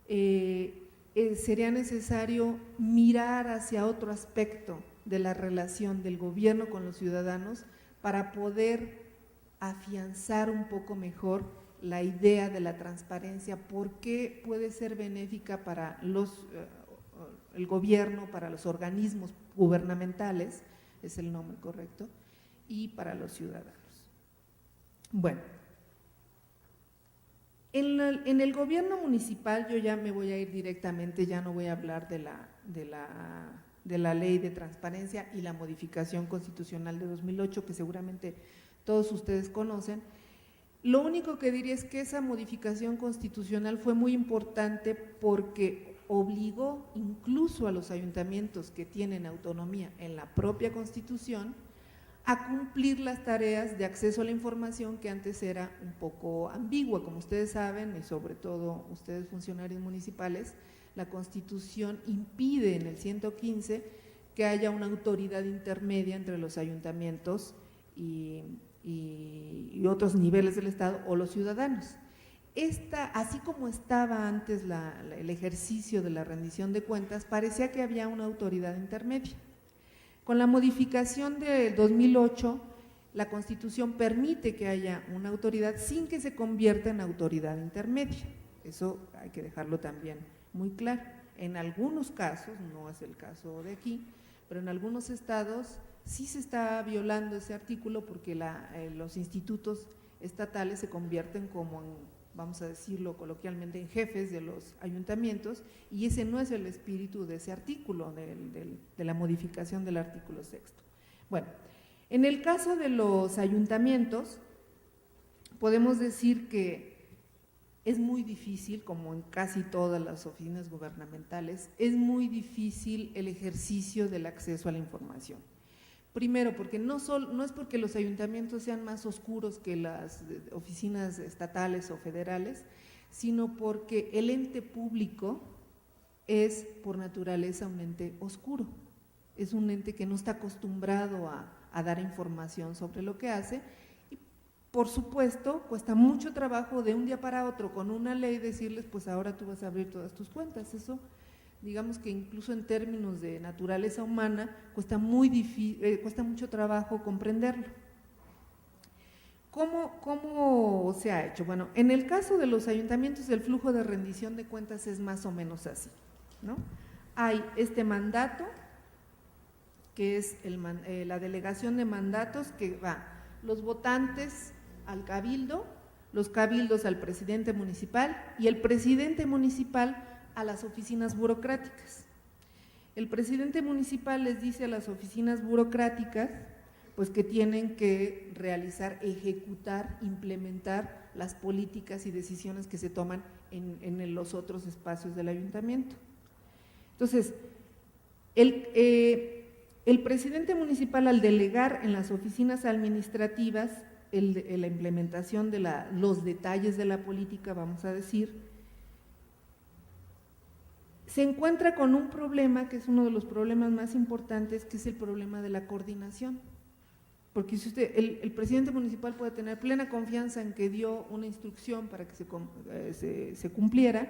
sería necesario mirar hacia otro aspecto de la relación del gobierno con los ciudadanos para poder afianzar un poco mejor la idea de la transparencia, porque puede ser benéfica para el gobierno, para los organismos gubernamentales, es el nombre correcto, y para los ciudadanos. Bueno, en el gobierno municipal yo ya me voy a ir directamente, ya no voy a hablar de la ley de transparencia y la modificación constitucional de 2008, que seguramente todos ustedes conocen. Lo único que diría es que esa modificación constitucional fue muy importante porque obligó incluso a los ayuntamientos que tienen autonomía en la propia Constitución a cumplir las tareas de acceso a la información que antes era un poco ambigua. Como ustedes saben, y sobre todo ustedes funcionarios municipales, la Constitución impide en el 115 que haya una autoridad intermedia entre los ayuntamientos y otros niveles del Estado o los ciudadanos. Así como estaba antes el ejercicio de la rendición de cuentas, parecía que había una autoridad intermedia. Con la modificación del 2008, la Constitución permite que haya una autoridad sin que se convierta en autoridad intermedia. Eso hay que dejarlo también muy claro. En algunos casos, no es el caso de aquí, pero en algunos estados sí se está violando ese artículo porque los institutos estatales se convierten como, vamos a decirlo coloquialmente, en jefes de los ayuntamientos, y ese no es el espíritu de ese artículo, de la modificación del artículo 6. Bueno, en el caso de los ayuntamientos, podemos decir que es muy difícil, como en casi todas las oficinas gubernamentales, es muy difícil el ejercicio del acceso a la información. Primero, porque no es porque los ayuntamientos sean más oscuros que las oficinas estatales o federales, sino porque el ente público es por naturaleza un ente oscuro, es un ente que no está acostumbrado a dar información sobre lo que hace, y por supuesto cuesta mucho trabajo de un día para otro con una ley decirles pues ahora tú vas a abrir todas tus cuentas. Eso, digamos que incluso en términos de naturaleza humana cuesta mucho trabajo comprenderlo. ¿Cómo se ha hecho? Bueno, en el caso de los ayuntamientos el flujo de rendición de cuentas es más o menos así, ¿no? Hay este mandato, que es la delegación de mandatos, que va los votantes al cabildo, los cabildos al presidente municipal y el presidente municipal a las oficinas burocráticas. El presidente municipal les dice a las oficinas burocráticas pues que tienen que realizar, ejecutar, implementar las políticas y decisiones que se toman en los otros espacios del ayuntamiento. Entonces, el presidente municipal, al delegar en las oficinas administrativas la implementación de los detalles de la política, vamos a decir, se encuentra con un problema que es uno de los problemas más importantes, que es el problema de la coordinación. Porque si el presidente municipal puede tener plena confianza en que dio una instrucción para que se cumpliera,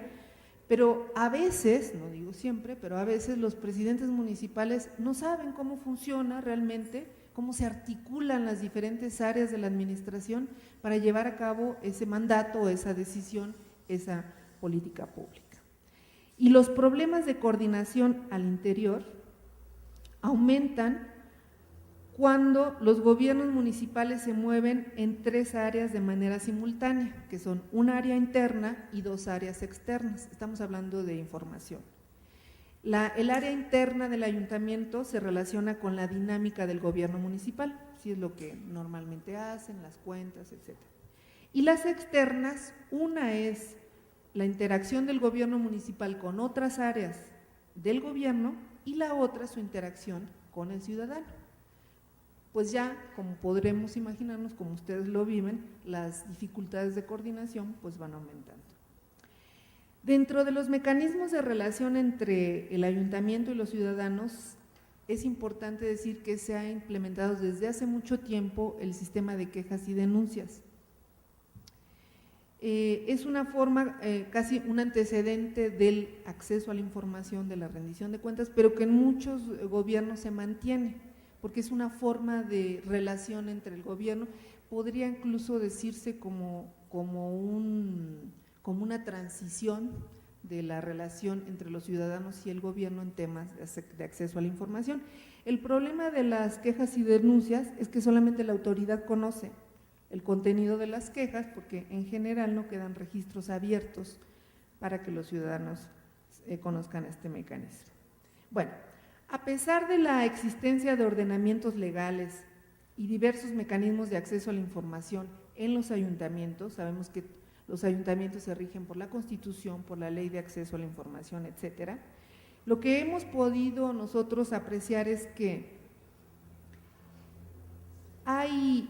pero a veces, no digo siempre, pero a veces los presidentes municipales no saben cómo funciona realmente, cómo se articulan las diferentes áreas de la administración para llevar a cabo ese mandato, esa decisión, esa política pública. Y los problemas de coordinación al interior aumentan cuando los gobiernos municipales se mueven en 3 áreas de manera simultánea, que son un área interna y 2 áreas externas. Estamos hablando de información. El área interna del ayuntamiento se relaciona con la dinámica del gobierno municipal, si es lo que normalmente hacen, las cuentas, etc. Y las externas, una es la interacción del gobierno municipal con otras áreas del gobierno y la otra su interacción con el ciudadano. Pues ya, como podremos imaginarnos, como ustedes lo viven, las dificultades de coordinación pues van aumentando. Dentro de los mecanismos de relación entre el ayuntamiento y los ciudadanos, es importante decir que se ha implementado desde hace mucho tiempo el sistema de quejas y denuncias. Es una forma, casi un antecedente del acceso a la información, de la rendición de cuentas, pero que en muchos gobiernos se mantiene, porque es una forma de relación entre el gobierno, podría incluso decirse como una transición de la relación entre los ciudadanos y el gobierno en temas de acceso a la información. El problema de las quejas y denuncias es que solamente la autoridad conoce el contenido de las quejas, porque en general no quedan registros abiertos para que los ciudadanos conozcan este mecanismo. Bueno, a pesar de la existencia de ordenamientos legales y diversos mecanismos de acceso a la información en los ayuntamientos, sabemos que los ayuntamientos se rigen por la Constitución, por la Ley de Acceso a la Información, etcétera. Lo que hemos podido nosotros apreciar es que hay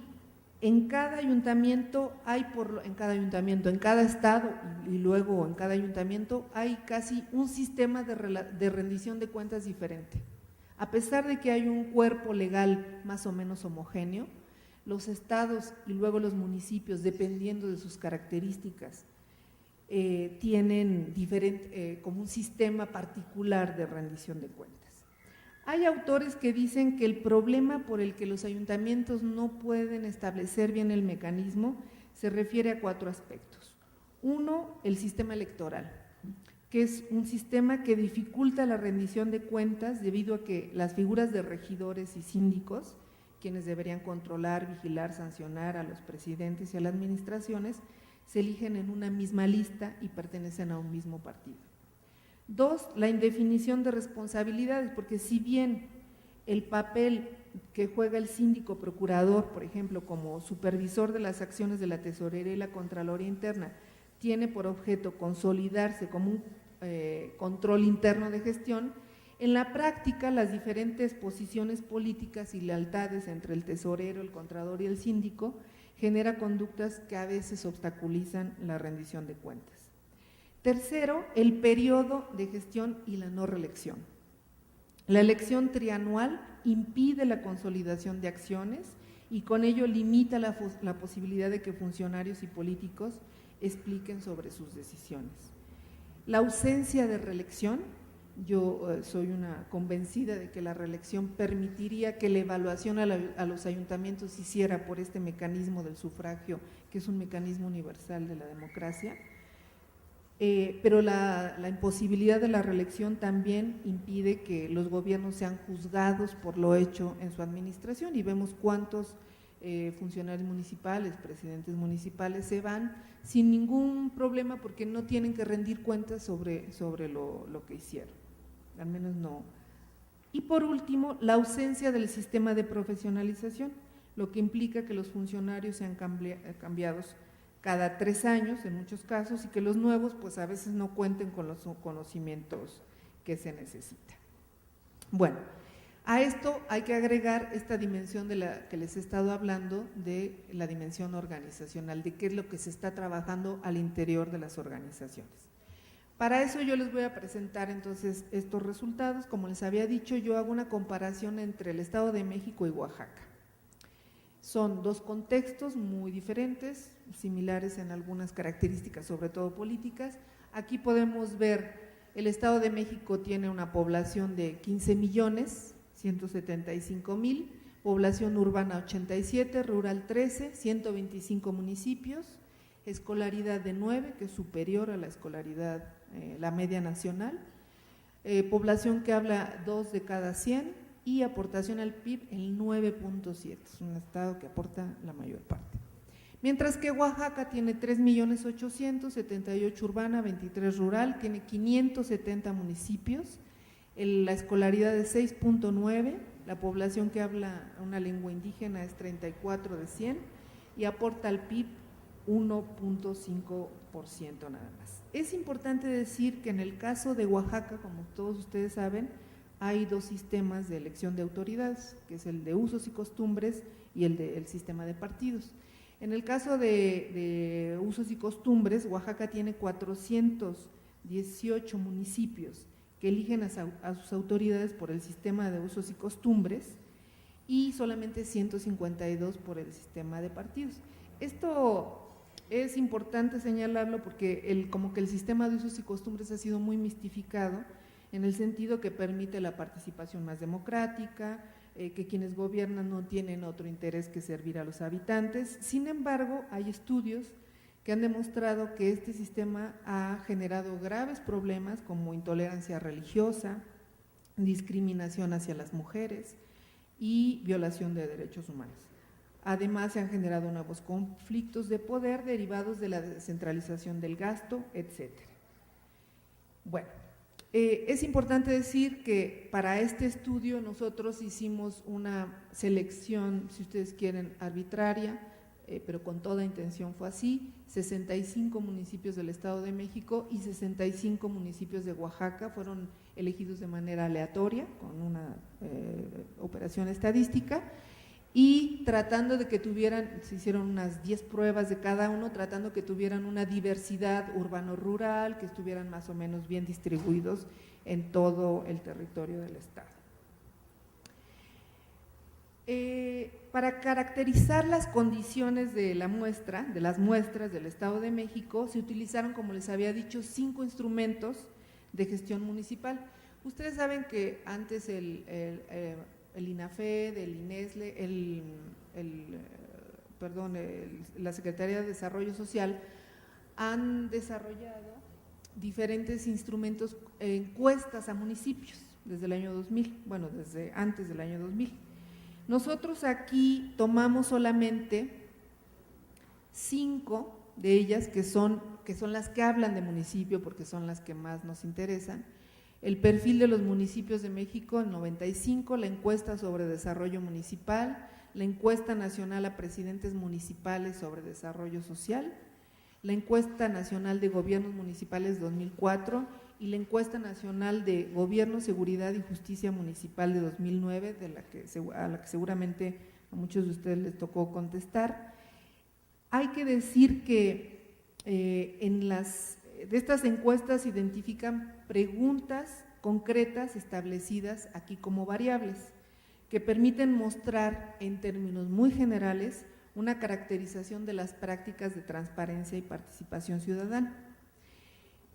en cada ayuntamiento, en cada estado y luego en cada ayuntamiento hay casi un sistema de rendición de cuentas diferente. A pesar de que hay un cuerpo legal más o menos homogéneo, los estados y luego los municipios, dependiendo de sus características, tienen como un sistema particular de rendición de cuentas. Hay autores que dicen que el problema por el que los ayuntamientos no pueden establecer bien el mecanismo se refiere a 4 aspectos. Uno, el sistema electoral, que es un sistema que dificulta la rendición de cuentas debido a que las figuras de regidores y síndicos, quienes deberían controlar, vigilar, sancionar a los presidentes y a las administraciones, se eligen en una misma lista y pertenecen a un mismo partido. 2, la indefinición de responsabilidades, porque si bien el papel que juega el síndico procurador, por ejemplo, como supervisor de las acciones de la tesorería y la Contraloría Interna, tiene por objeto consolidarse como un control interno de gestión, en la práctica las diferentes posiciones políticas y lealtades entre el tesorero, el contralor y el síndico genera conductas que a veces obstaculizan la rendición de cuentas. Tercero, el periodo de gestión y la no reelección. La elección trianual impide la consolidación de acciones y con ello limita la posibilidad de que funcionarios y políticos expliquen sobre sus decisiones. La ausencia de reelección, yo soy una convencida de que la reelección permitiría que la evaluación a los ayuntamientos se hiciera por este mecanismo del sufragio, que es un mecanismo universal de la democracia. Pero la imposibilidad de la reelección también impide que los gobiernos sean juzgados por lo hecho en su administración y vemos cuántos funcionarios municipales, presidentes municipales se van sin ningún problema porque no tienen que rendir cuentas sobre lo que hicieron, al menos no. Y por último, la ausencia del sistema de profesionalización, lo que implica que los funcionarios sean cambiados cada 3 años en muchos casos y que los nuevos pues a veces no cuenten con los conocimientos que se necesitan. Bueno, a esto hay que agregar esta dimensión de la que les he estado hablando, de la dimensión organizacional, de qué es lo que se está trabajando al interior de las organizaciones. Para eso yo les voy a presentar entonces estos resultados. Como les había dicho, yo hago una comparación entre el Estado de México y Oaxaca. Son 2 contextos muy diferentes, similares en algunas características, sobre todo políticas. Aquí podemos ver, el Estado de México tiene una población de 15.175.000, población urbana 87, rural 13, 125 municipios, escolaridad de 9, que es superior a la escolaridad, la media nacional, población que habla 2 de cada 100, y aportación al PIB el 9.7, es un estado que aporta la mayor parte. Mientras que Oaxaca tiene 3.800.000, urbana, 23 rural, tiene 570 municipios, la escolaridad es 6.9, la población que habla una lengua indígena es 34 de 100 y aporta al PIB 1.5 nada más. Es importante decir que en el caso de Oaxaca, como todos ustedes saben, hay dos sistemas de elección de autoridades, que es el de usos y costumbres y el sistema de partidos. En el caso de usos y costumbres, Oaxaca tiene 418 municipios que eligen a sus autoridades por el sistema de usos y costumbres y solamente 152 por el sistema de partidos. Esto es importante señalarlo porque como que el sistema de usos y costumbres ha sido muy mistificado en el sentido que permite la participación más democrática, que quienes gobiernan no tienen otro interés que servir a los habitantes. Sin embargo, hay estudios que han demostrado que este sistema ha generado graves problemas como intolerancia religiosa, discriminación hacia las mujeres y violación de derechos humanos. Además, se han generado nuevos conflictos de poder derivados de la descentralización del gasto, etcétera. Bueno, es importante decir que para este estudio nosotros hicimos una selección, si ustedes quieren, arbitraria, pero con toda intención fue así, 65 municipios del Estado de México y 65 municipios de Oaxaca fueron elegidos de manera aleatoria, con una operación estadística, y tratando de que tuvieran, se hicieron unas 10 pruebas de cada uno, tratando que tuvieran una diversidad urbano-rural, que estuvieran más o menos bien distribuidos en todo el territorio del Estado. Para caracterizar las condiciones de la muestra, de las muestras del Estado de México, se utilizaron, como les había dicho, 5 instrumentos de gestión municipal. Ustedes saben que antes el INAFED, el INESLE, la Secretaría de Desarrollo Social han desarrollado diferentes instrumentos, encuestas a municipios desde el año 2000, bueno, desde antes del año 2000. Nosotros aquí tomamos solamente 5 de ellas que son las que hablan de municipio porque son las que más nos interesan. El perfil de los municipios de México en 95, la encuesta sobre desarrollo municipal, la encuesta nacional a presidentes municipales sobre desarrollo social, la encuesta nacional de gobiernos municipales 2004 y la encuesta nacional de gobierno, seguridad y justicia municipal de 2009, a la que seguramente a muchos de ustedes les tocó contestar. Hay que decir que de estas encuestas se identifican preguntas concretas establecidas aquí como variables que permiten mostrar en términos muy generales una caracterización de las prácticas de transparencia y participación ciudadana.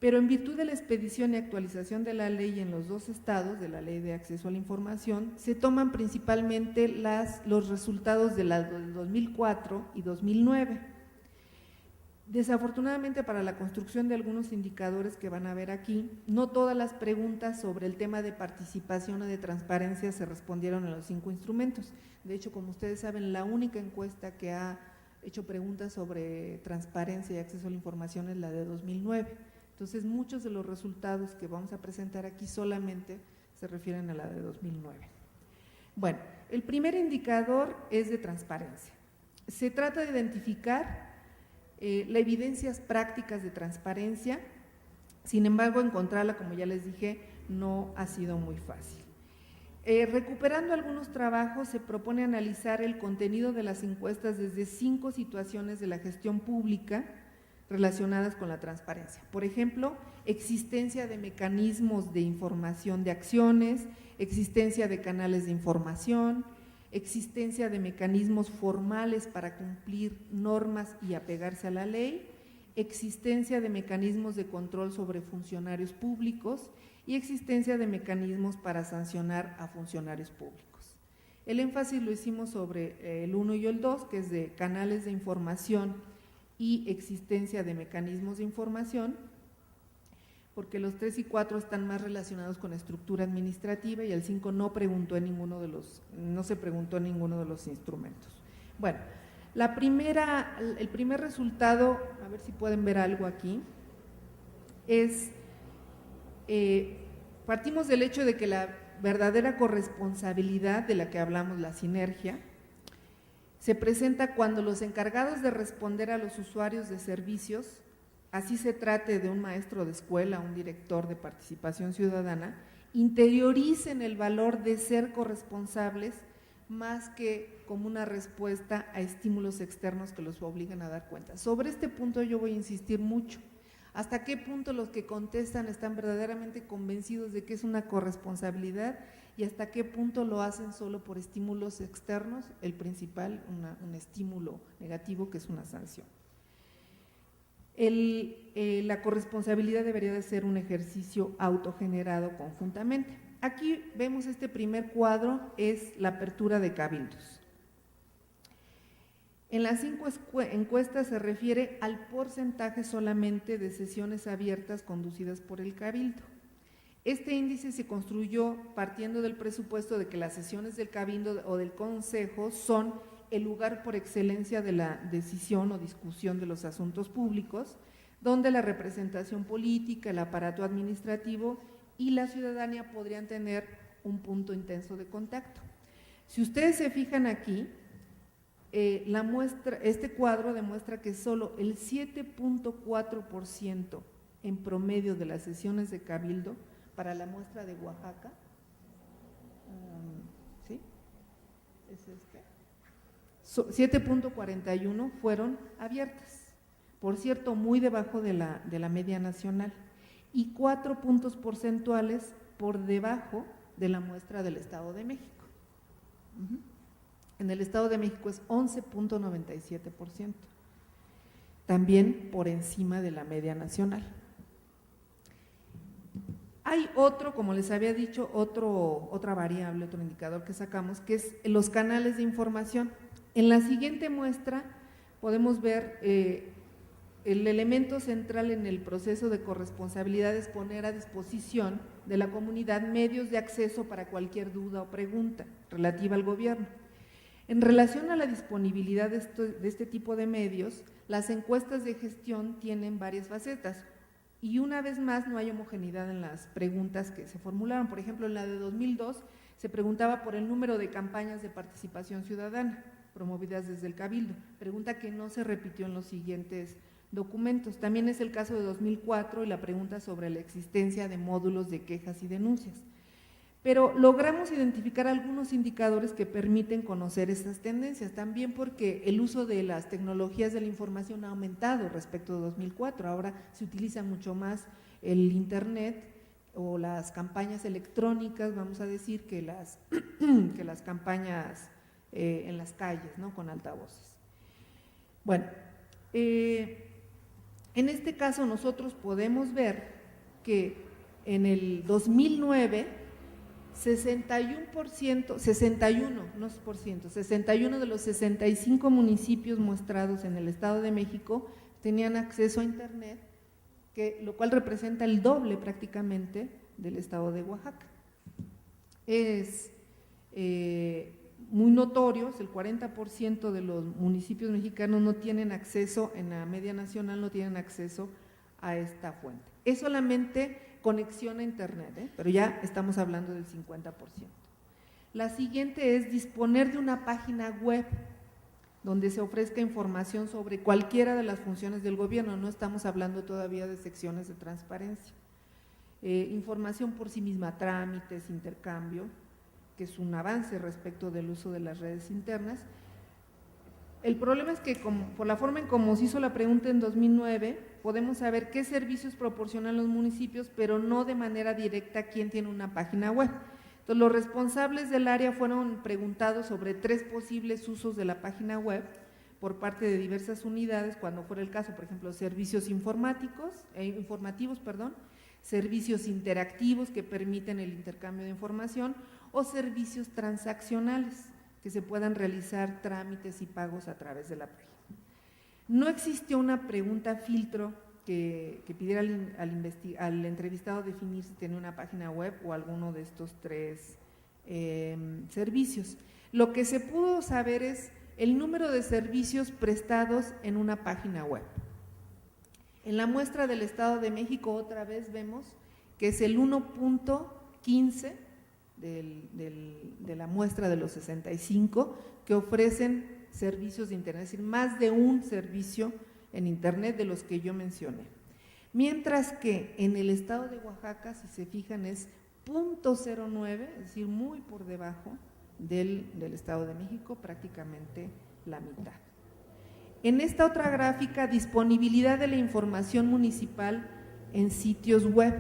Pero en virtud de la expedición y actualización de la ley en los 2 estados, de la Ley de Acceso a la Información, se toman principalmente los resultados de la del 2004 y 2009. Desafortunadamente, para la construcción de algunos indicadores que van a ver aquí, no todas las preguntas sobre el tema de participación o de transparencia se respondieron en los 5 instrumentos. De hecho, como ustedes saben, la única encuesta que ha hecho preguntas sobre transparencia y acceso a la información es la de 2009. Entonces, muchos de los resultados que vamos a presentar aquí solamente se refieren a la de 2009. Bueno, el primer indicador es de transparencia. Se trata de identificar las evidencias prácticas de transparencia, sin embargo, encontrarla, como ya les dije, no ha sido muy fácil. Recuperando algunos trabajos, se propone analizar el contenido de las encuestas desde 5 situaciones de la gestión pública relacionadas con la transparencia. Por ejemplo, existencia de mecanismos de información de acciones, existencia de canales de información, existencia de mecanismos formales para cumplir normas y apegarse a la ley, existencia de mecanismos de control sobre funcionarios públicos y existencia de mecanismos para sancionar a funcionarios públicos. El énfasis lo hicimos sobre el 1 y el 2, que es de canales de información y existencia de mecanismos de información, porque los 3 y 4 están más relacionados con estructura administrativa y el 5 no se preguntó en ninguno de los instrumentos. Bueno, el primer resultado, a ver si pueden ver algo aquí, es, partimos del hecho de que la verdadera corresponsabilidad de la que hablamos, la sinergia, se presenta cuando los encargados de responder a los usuarios de servicios así se trate de un maestro de escuela, un director de participación ciudadana, interioricen el valor de ser corresponsables más que como una respuesta a estímulos externos que los obligan a dar cuenta. Sobre este punto yo voy a insistir mucho. ¿Hasta qué punto los que contestan están verdaderamente convencidos de que es una corresponsabilidad y hasta qué punto lo hacen solo por estímulos externos? El principal, un estímulo negativo, que es una sanción. La corresponsabilidad debería de ser un ejercicio autogenerado conjuntamente. Aquí vemos este primer cuadro, es la apertura de cabildos. En las 5 encuestas se refiere al porcentaje solamente de sesiones abiertas conducidas por el cabildo. Este índice se construyó partiendo del presupuesto de que las sesiones del cabildo o del consejo son el lugar por excelencia de la decisión o discusión de los asuntos públicos, donde la representación política, el aparato administrativo y la ciudadanía podrían tener un punto intenso de contacto. Si ustedes se fijan aquí, este cuadro demuestra que solo el 7.4% en promedio de las sesiones de cabildo para la muestra de Oaxaca, ¿sí? Es 7.41 fueron abiertas, por cierto, muy debajo de la media nacional, y 4 puntos porcentuales por debajo de la muestra del Estado de México. En el Estado de México es 11.97%, también por encima de la media nacional. Hay otro, como les había dicho, otra variable, otro indicador que sacamos, que es los canales de información. En la siguiente muestra podemos ver el elemento central en el proceso de corresponsabilidad es poner a disposición de la comunidad medios de acceso para cualquier duda o pregunta relativa al gobierno. En relación a la disponibilidad de este tipo de medios, las encuestas de gestión tienen varias facetas y una vez más no hay homogeneidad en las preguntas que se formularon. Por ejemplo, en la de 2002 se preguntaba por el número de campañas de participación ciudadana promovidas desde el Cabildo, pregunta que no se repitió en los siguientes documentos. También es el caso de 2004 y la pregunta sobre la existencia de módulos de quejas y denuncias. Pero logramos identificar algunos indicadores que permiten conocer estas tendencias, también porque el uso de las tecnologías de la información ha aumentado respecto de 2004, ahora se utiliza mucho más el internet o las campañas electrónicas, vamos a decir, que las campañas en las calles, ¿no?, con altavoces. Bueno, en este caso nosotros podemos ver que en el 2009 61 de los 65 municipios muestrados en el Estado de México tenían acceso a internet, lo cual representa el doble prácticamente del Estado de Oaxaca. Es muy notorio, el 40% de los municipios mexicanos no tienen acceso, en la media nacional no tienen acceso a esta fuente. Es solamente conexión a internet, pero ya estamos hablando del 50%. La siguiente es disponer de una página web donde se ofrezca información sobre cualquiera de las funciones del gobierno, no estamos hablando todavía de secciones de transparencia. Información por sí misma, trámites, intercambio, que es un avance respecto del uso de las redes internas. El problema es que por la forma en cómo se hizo la pregunta en 2009, podemos saber qué servicios proporcionan los municipios, pero no de manera directa quién tiene una página web. Entonces, los responsables del área fueron preguntados sobre 3 posibles usos de la página web por parte de diversas unidades, cuando fuera el caso, por ejemplo, servicios informativos, servicios interactivos que permiten el intercambio de información o servicios transaccionales que se puedan realizar trámites y pagos a través de la página. No existió una pregunta filtro que pidiera al entrevistado definir si tenía una página web o alguno de estos 3 servicios. Lo que se pudo saber es el número de servicios prestados en una página web. En la muestra del Estado de México otra vez vemos que es el 1.15 de la muestra de los 65 que ofrecen servicios de internet, es decir, más de un servicio en internet de los que yo mencioné. mientras que en el estado de Oaxaca, si se fijan, es 0.09, es decir, muy por debajo del Estado de México, prácticamente la mitad. En esta otra gráfica, disponibilidad de la información municipal en sitios web.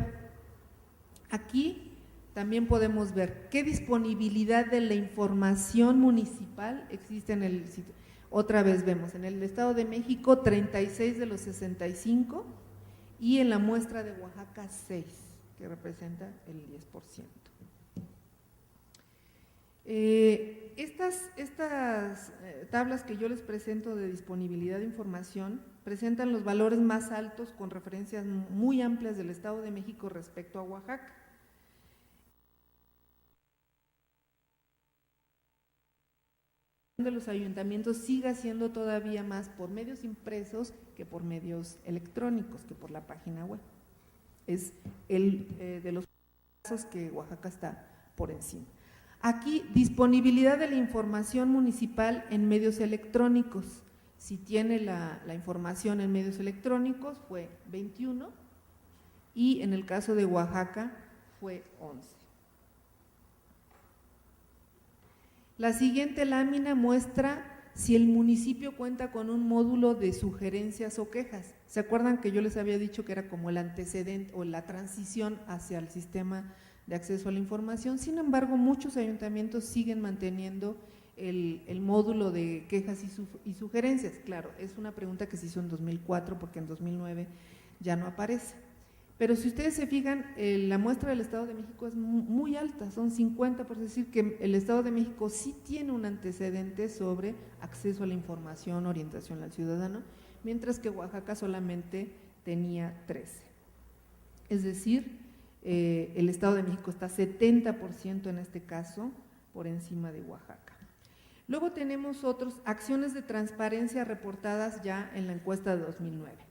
Aquí también podemos ver qué disponibilidad de la información municipal existe en el sitio. Otra vez vemos, en el Estado de México 36 de los 65 y en la muestra de Oaxaca 6, que representa el 10%. Estas tablas que yo les presento de disponibilidad de información presentan los valores más altos con referencias muy amplias del Estado de México respecto a Oaxaca. De los ayuntamientos siga siendo todavía más por medios impresos que por medios electrónicos, que por la página web. Es de los casos que Oaxaca está por encima. Aquí, disponibilidad de la información municipal en medios electrónicos. Si tiene la información en medios electrónicos fue 21 y en el caso de Oaxaca fue 11. La siguiente lámina muestra si el municipio cuenta con un módulo de sugerencias o quejas. ¿Se acuerdan que yo les había dicho que era como el antecedente o la transición hacia el sistema de acceso a la información? Sin embargo, muchos ayuntamientos siguen manteniendo el módulo de quejas y sugerencias. Claro, es una pregunta que se hizo en 2004 porque en 2009 ya no aparece. Pero si ustedes se fijan, la muestra del Estado de México es muy alta, son 50, por decir que el Estado de México sí tiene un antecedente sobre acceso a la información, orientación al ciudadano, mientras que Oaxaca solamente tenía 13. Es decir, el Estado de México está 70% en este caso por encima de Oaxaca. Luego tenemos acciones de transparencia reportadas ya en la encuesta de 2009.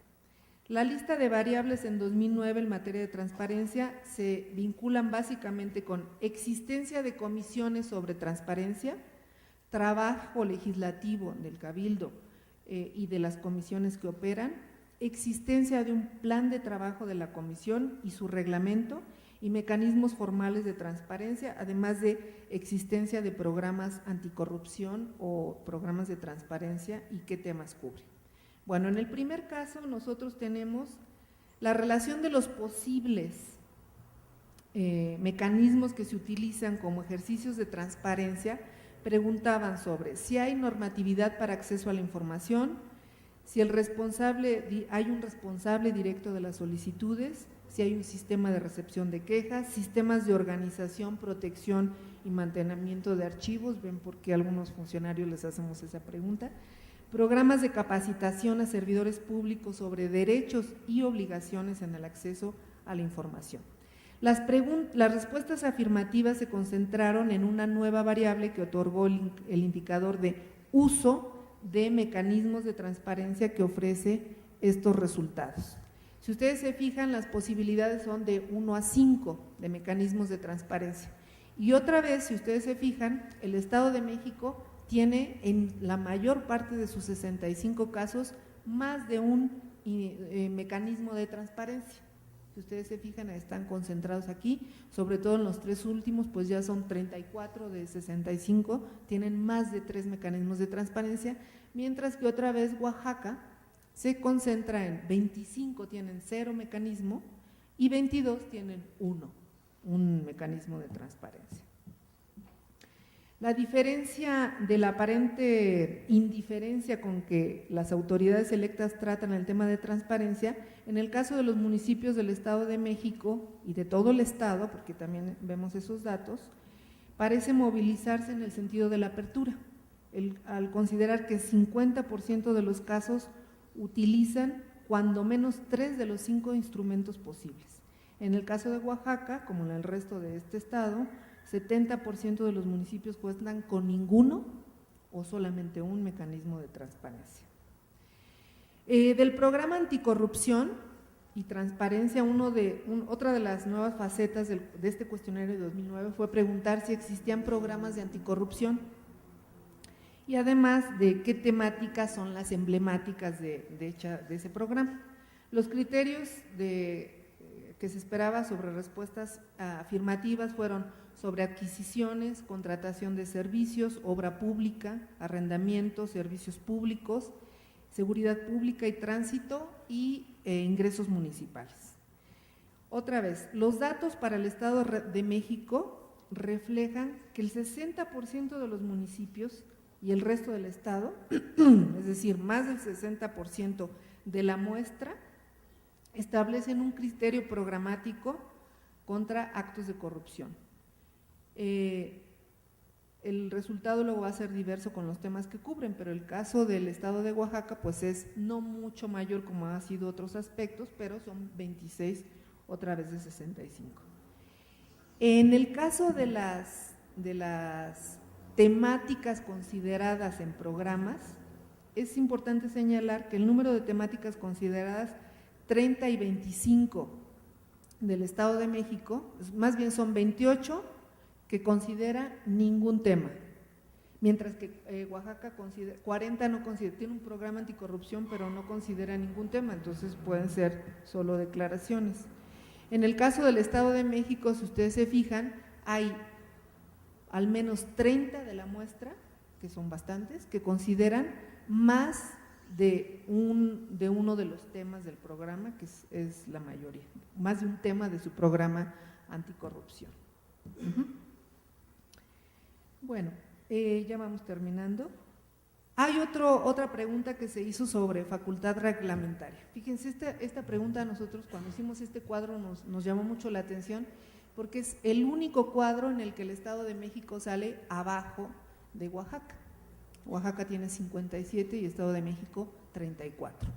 La lista de variables en 2009 en materia de transparencia se vinculan básicamente con existencia de comisiones sobre transparencia, trabajo legislativo del Cabildo y de las comisiones que operan, existencia de un plan de trabajo de la comisión y su reglamento y mecanismos formales de transparencia, además de existencia de programas anticorrupción o programas de transparencia y qué temas cubre. Bueno, en el primer caso nosotros tenemos la relación de los posibles mecanismos que se utilizan como ejercicios de transparencia. Preguntaban sobre si hay normatividad para acceso a la información, si hay un responsable directo de las solicitudes, si hay un sistema de recepción de quejas, sistemas de organización, protección y mantenimiento de archivos. Ven por qué a algunos funcionarios les hacemos esa pregunta. Programas de capacitación a servidores públicos sobre derechos y obligaciones en el acceso a la información. Las respuestas afirmativas se concentraron en una nueva variable que otorgó el indicador de uso de mecanismos de transparencia que ofrece estos resultados. Si ustedes se fijan, las posibilidades son de 1 a 5 de mecanismos de transparencia. Y otra vez, si ustedes se fijan, el Estado de México tiene en la mayor parte de sus 65 casos más de un mecanismo de transparencia. Si ustedes se fijan, están concentrados aquí, sobre todo en los 3 últimos, pues ya son 34 de 65, tienen más de 3 mecanismos de transparencia, mientras que otra vez Oaxaca se concentra en 25 tienen 0 mecanismo y 22 tienen un mecanismo de transparencia. La diferencia de la aparente indiferencia con que las autoridades electas tratan el tema de transparencia, en el caso de los municipios del Estado de México y de todo el Estado, porque también vemos esos datos, parece movilizarse en el sentido de la apertura, al considerar que 50% de los casos utilizan cuando menos 3 de los 5 instrumentos posibles. En el caso de Oaxaca, como en el resto de este estado, 70% de los municipios cuentan con ninguno o solamente un mecanismo de transparencia. Del programa anticorrupción y transparencia, otra de las nuevas facetas de este cuestionario de 2009 fue preguntar si existían programas de anticorrupción y además de qué temáticas son las emblemáticas de ese programa. Los criterios que se esperaba sobre respuestas afirmativas fueron sobre adquisiciones, contratación de servicios, obra pública, arrendamiento, servicios públicos, seguridad pública y tránsito y ingresos municipales. Otra vez, los datos para el Estado de México reflejan que el 60% de los municipios y el resto del Estado, es decir, más del 60% de la muestra, establecen un criterio programático contra actos de corrupción. El resultado luego va a ser diverso con los temas que cubren, pero el caso del Estado de Oaxaca pues es no mucho mayor como ha sido otros aspectos, pero son 26 otra vez de 65. En el caso de las temáticas consideradas en programas, es importante señalar que el número de temáticas consideradas 30 y 25 del Estado de México, más bien son 28 que considera ningún tema, mientras que Oaxaca 40 no considera, tiene un programa anticorrupción pero no considera ningún tema, entonces pueden ser solo declaraciones. En el caso del Estado de México, si ustedes se fijan, hay al menos 30 de la muestra, que son bastantes, que consideran más de uno de los temas del programa, que es la mayoría, más de un tema de su programa anticorrupción. Bueno, ya vamos terminando. Hay otra pregunta que se hizo sobre facultad reglamentaria. Fíjense, esta pregunta a nosotros cuando hicimos este cuadro nos llamó mucho la atención porque es el único cuadro en el que el Estado de México sale abajo de Oaxaca. Oaxaca tiene 57 y Estado de México 34.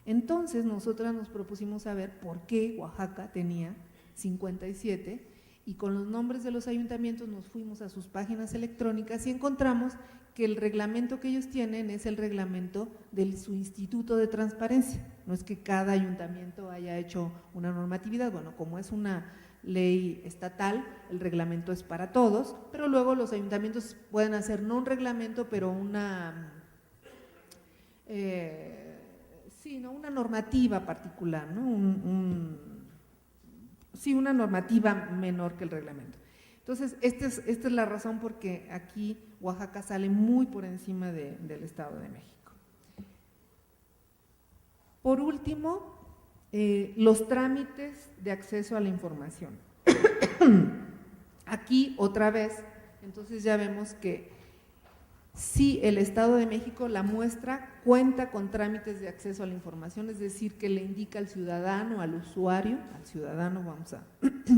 Entonces nosotras nos propusimos saber por qué Oaxaca tenía 57 y con los nombres de los ayuntamientos nos fuimos a sus páginas electrónicas y encontramos que el reglamento que ellos tienen es el reglamento de su Instituto de Transparencia. No es que cada ayuntamiento haya hecho una normatividad, bueno, como es una ley estatal, el reglamento es para todos, pero luego los ayuntamientos pueden hacer no un reglamento, pero una normativa particular, ¿no? Una normativa menor que el reglamento. Entonces, esta es la razón por qué aquí Oaxaca sale muy por encima del Estado de México. Por último, los trámites de acceso a la información. Aquí otra vez, entonces ya vemos que sí, el Estado de México, la muestra, cuenta con trámites de acceso a la información, es decir, que le indica al ciudadano, al usuario, al ciudadano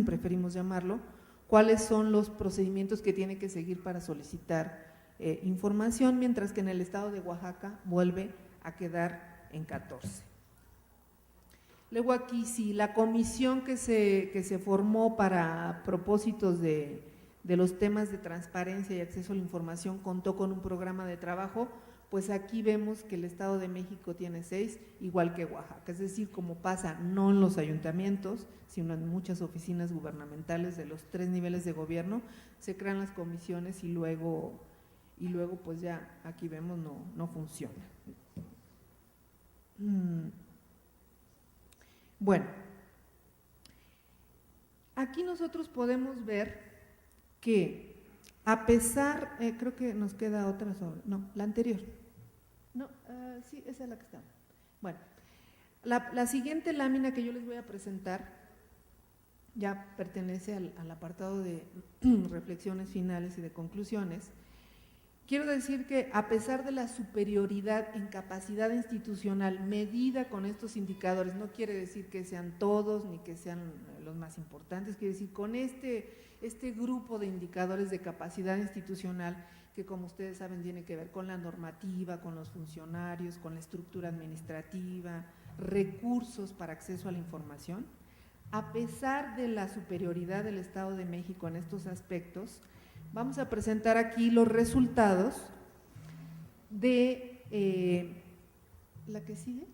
preferimos llamarlo, cuáles son los procedimientos que tiene que seguir para solicitar información, mientras que en el Estado de Oaxaca vuelve a quedar en 14. Luego aquí sí, la comisión que se formó para propósitos de los temas de transparencia y acceso a la información contó con un programa de trabajo, pues aquí vemos que el Estado de México tiene 6, igual que Oaxaca, es decir, como pasa no en los ayuntamientos, sino en muchas oficinas gubernamentales de los 3 niveles de gobierno, se crean las comisiones y luego pues ya aquí vemos no funciona. Bueno, aquí nosotros podemos ver que a pesar, creo que nos queda otra sobre, no, la anterior, no, sí, esa es la que está. Bueno, la siguiente lámina que yo les voy a presentar ya pertenece al apartado de reflexiones finales y de conclusiones. Quiero decir que a pesar de la superioridad en capacidad institucional medida con estos indicadores, no quiere decir que sean todos ni que sean los más importantes, quiere decir con este grupo de indicadores de capacidad institucional que, como ustedes saben, tiene que ver con la normativa, con los funcionarios, con la estructura administrativa, recursos para acceso a la información. A pesar de la superioridad del Estado de México en estos aspectos, vamos a presentar aquí los resultados de la que sigue,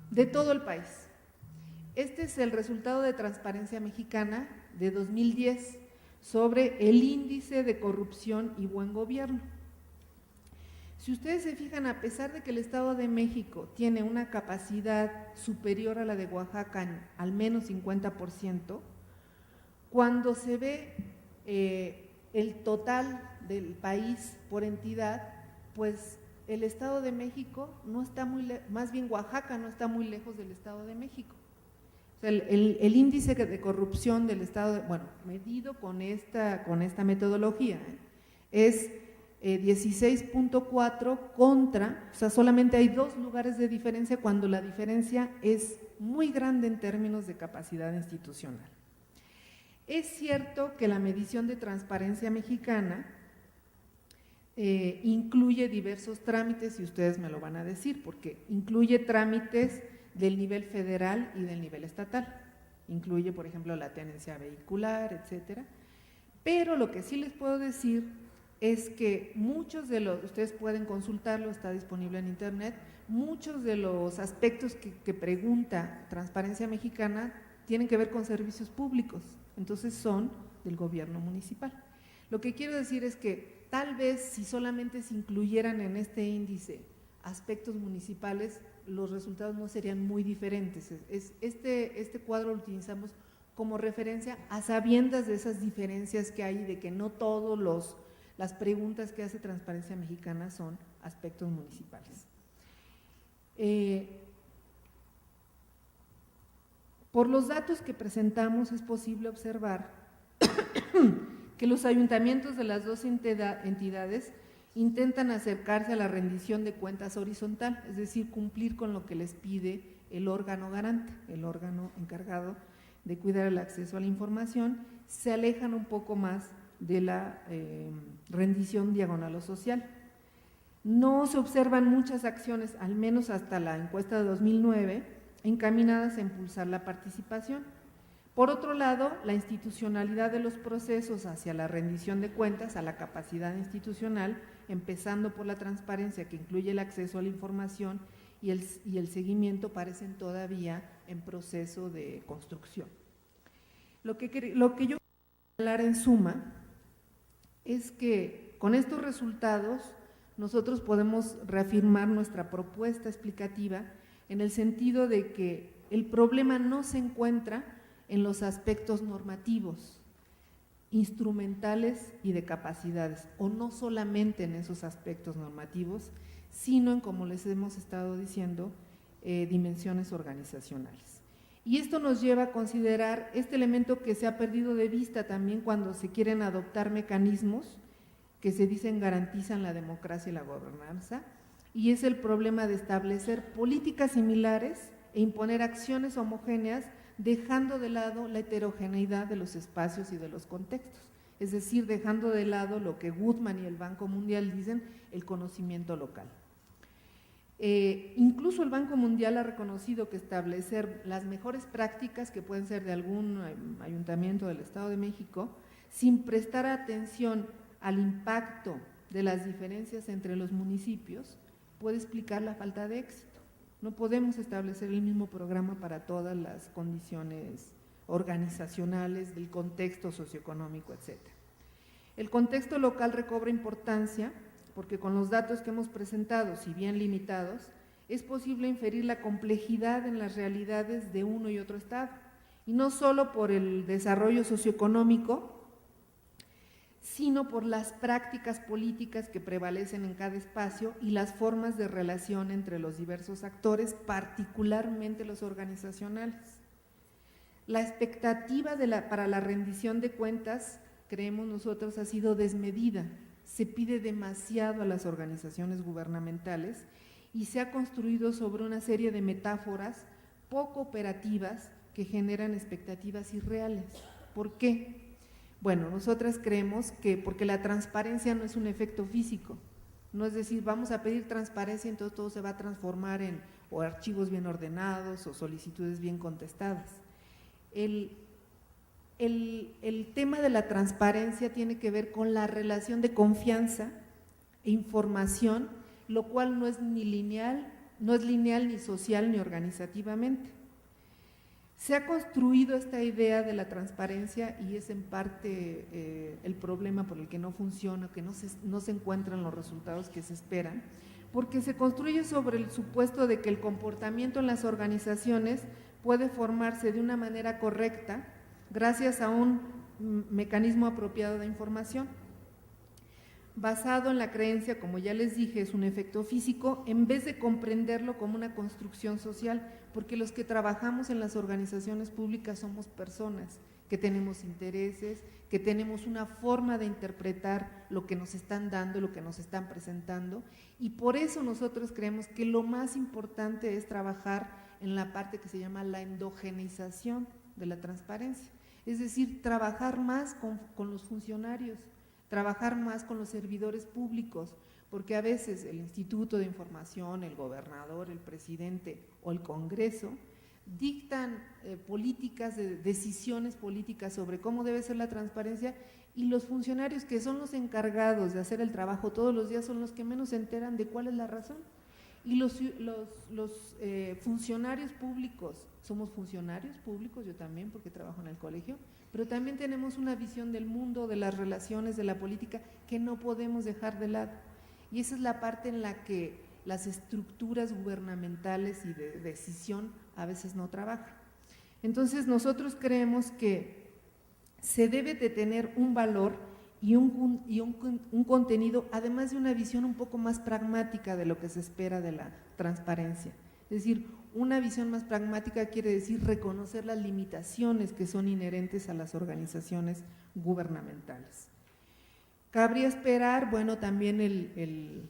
de todo el país. Este es el resultado de Transparencia Mexicana de 2010 sobre el índice de corrupción y buen gobierno. Si ustedes se fijan, a pesar de que el Estado de México tiene una capacidad superior a la de Oaxaca en al menos 50%, cuando se ve el total del país por entidad, pues el Estado de México no está más bien Oaxaca no está muy lejos del Estado de México. O sea, el índice de corrupción del Estado, medido con esta metodología, es 16.4 contra, o sea, solamente hay 2 lugares de diferencia cuando la diferencia es muy grande en términos de capacidad institucional. Es cierto que la medición de transparencia mexicana incluye diversos trámites, y ustedes me lo van a decir, porque incluye trámites del nivel federal y del nivel estatal, incluye, por ejemplo, la tenencia vehicular, etcétera, pero lo que sí les puedo decir es que muchos de los, ustedes pueden consultarlo, está disponible en internet, muchos de los aspectos que pregunta Transparencia Mexicana tienen que ver con servicios públicos, entonces son del gobierno municipal. Lo que quiero decir es que tal vez si solamente se incluyeran en este índice aspectos municipales, los resultados no serían muy diferentes. Este cuadro lo utilizamos como referencia a sabiendas de esas diferencias que hay, de que no todos las preguntas que hace Transparencia Mexicana son aspectos municipales. Por los datos que presentamos es posible observar que los ayuntamientos de las 2 entidades intentan acercarse a la rendición de cuentas horizontal, es decir, cumplir con lo que les pide el órgano garante, el órgano encargado de cuidar el acceso a la información, se alejan un poco más de la rendición diagonal o social. No se observan muchas acciones, al menos hasta la encuesta de 2009, encaminadas a impulsar la participación. Por otro lado, la institucionalidad de los procesos hacia la rendición de cuentas, a la capacidad institucional, empezando por la transparencia que incluye el acceso a la información y el seguimiento, parecen todavía en proceso de construcción. Lo que yo quiero hablar en suma es que con estos resultados nosotros podemos reafirmar nuestra propuesta explicativa en el sentido de que el problema no se encuentra en los aspectos normativos, instrumentales y de capacidades, o no solamente en esos aspectos normativos, sino en, como les hemos estado diciendo, dimensiones organizacionales. Y esto nos lleva a considerar este elemento que se ha perdido de vista también cuando se quieren adoptar mecanismos que se dicen garantizan la democracia y la gobernanza, y es el problema de establecer políticas similares e imponer acciones homogéneas, dejando de lado la heterogeneidad de los espacios y de los contextos, es decir, dejando de lado lo que Goodman y el Banco Mundial dicen, el conocimiento local. Incluso el Banco Mundial ha reconocido que establecer las mejores prácticas, que pueden ser de algún ayuntamiento del Estado de México, sin prestar atención al impacto de las diferencias entre los municipios, puede explicar la falta de éxito. No podemos establecer el mismo programa para todas las condiciones organizacionales, del contexto socioeconómico, etc. El contexto local recobra importancia porque con los datos que hemos presentado, si bien limitados, es posible inferir la complejidad en las realidades de uno y otro estado, y no solo por el desarrollo socioeconómico, sino por las prácticas políticas que prevalecen en cada espacio y las formas de relación entre los diversos actores, particularmente los organizacionales. La expectativa para la rendición de cuentas, creemos nosotros, ha sido desmedida. Se pide demasiado a las organizaciones gubernamentales y se ha construido sobre una serie de metáforas poco operativas que generan expectativas irreales. ¿Por qué? Bueno, nosotras creemos que porque la transparencia no es un efecto físico, no es decir, vamos a pedir transparencia y entonces todo se va a transformar en o archivos bien ordenados o solicitudes bien contestadas. El tema de la transparencia tiene que ver con la relación de confianza e información, lo cual no es ni lineal, ni social ni organizativamente. Se ha construido esta idea de la transparencia y es en parte el problema por el que no funciona, que no se encuentran los resultados que se esperan, porque se construye sobre el supuesto de que el comportamiento en las organizaciones puede formarse de una manera correcta gracias a un mecanismo apropiado de información. Basado en la creencia, como ya les dije, es un efecto físico, en vez de comprenderlo como una construcción social, porque los que trabajamos en las organizaciones públicas somos personas que tenemos intereses, que tenemos una forma de interpretar lo que nos están dando, lo que nos están presentando, y por eso nosotros creemos que lo más importante es trabajar en la parte que se llama la endogenización de la transparencia, es decir, trabajar más con los funcionarios, trabajar más con los servidores públicos, porque a veces el Instituto de Información, el gobernador, el presidente o el Congreso dictan políticas, decisiones políticas sobre cómo debe ser la transparencia, y los funcionarios que son los encargados de hacer el trabajo todos los días son los que menos se enteran de cuál es la razón. Y los funcionarios públicos, somos funcionarios públicos, yo también porque trabajo en el colegio, pero también tenemos una visión del mundo, de las relaciones, de la política, que no podemos dejar de lado. Y esa es la parte en la que las estructuras gubernamentales y de decisión a veces no trabajan. Entonces nosotros creemos que se debe de tener un valor y un contenido, además de una visión un poco más pragmática de lo que se espera de la transparencia. Es decir, una visión más pragmática quiere decir reconocer las limitaciones que son inherentes a las organizaciones gubernamentales. Cabría esperar, bueno, también el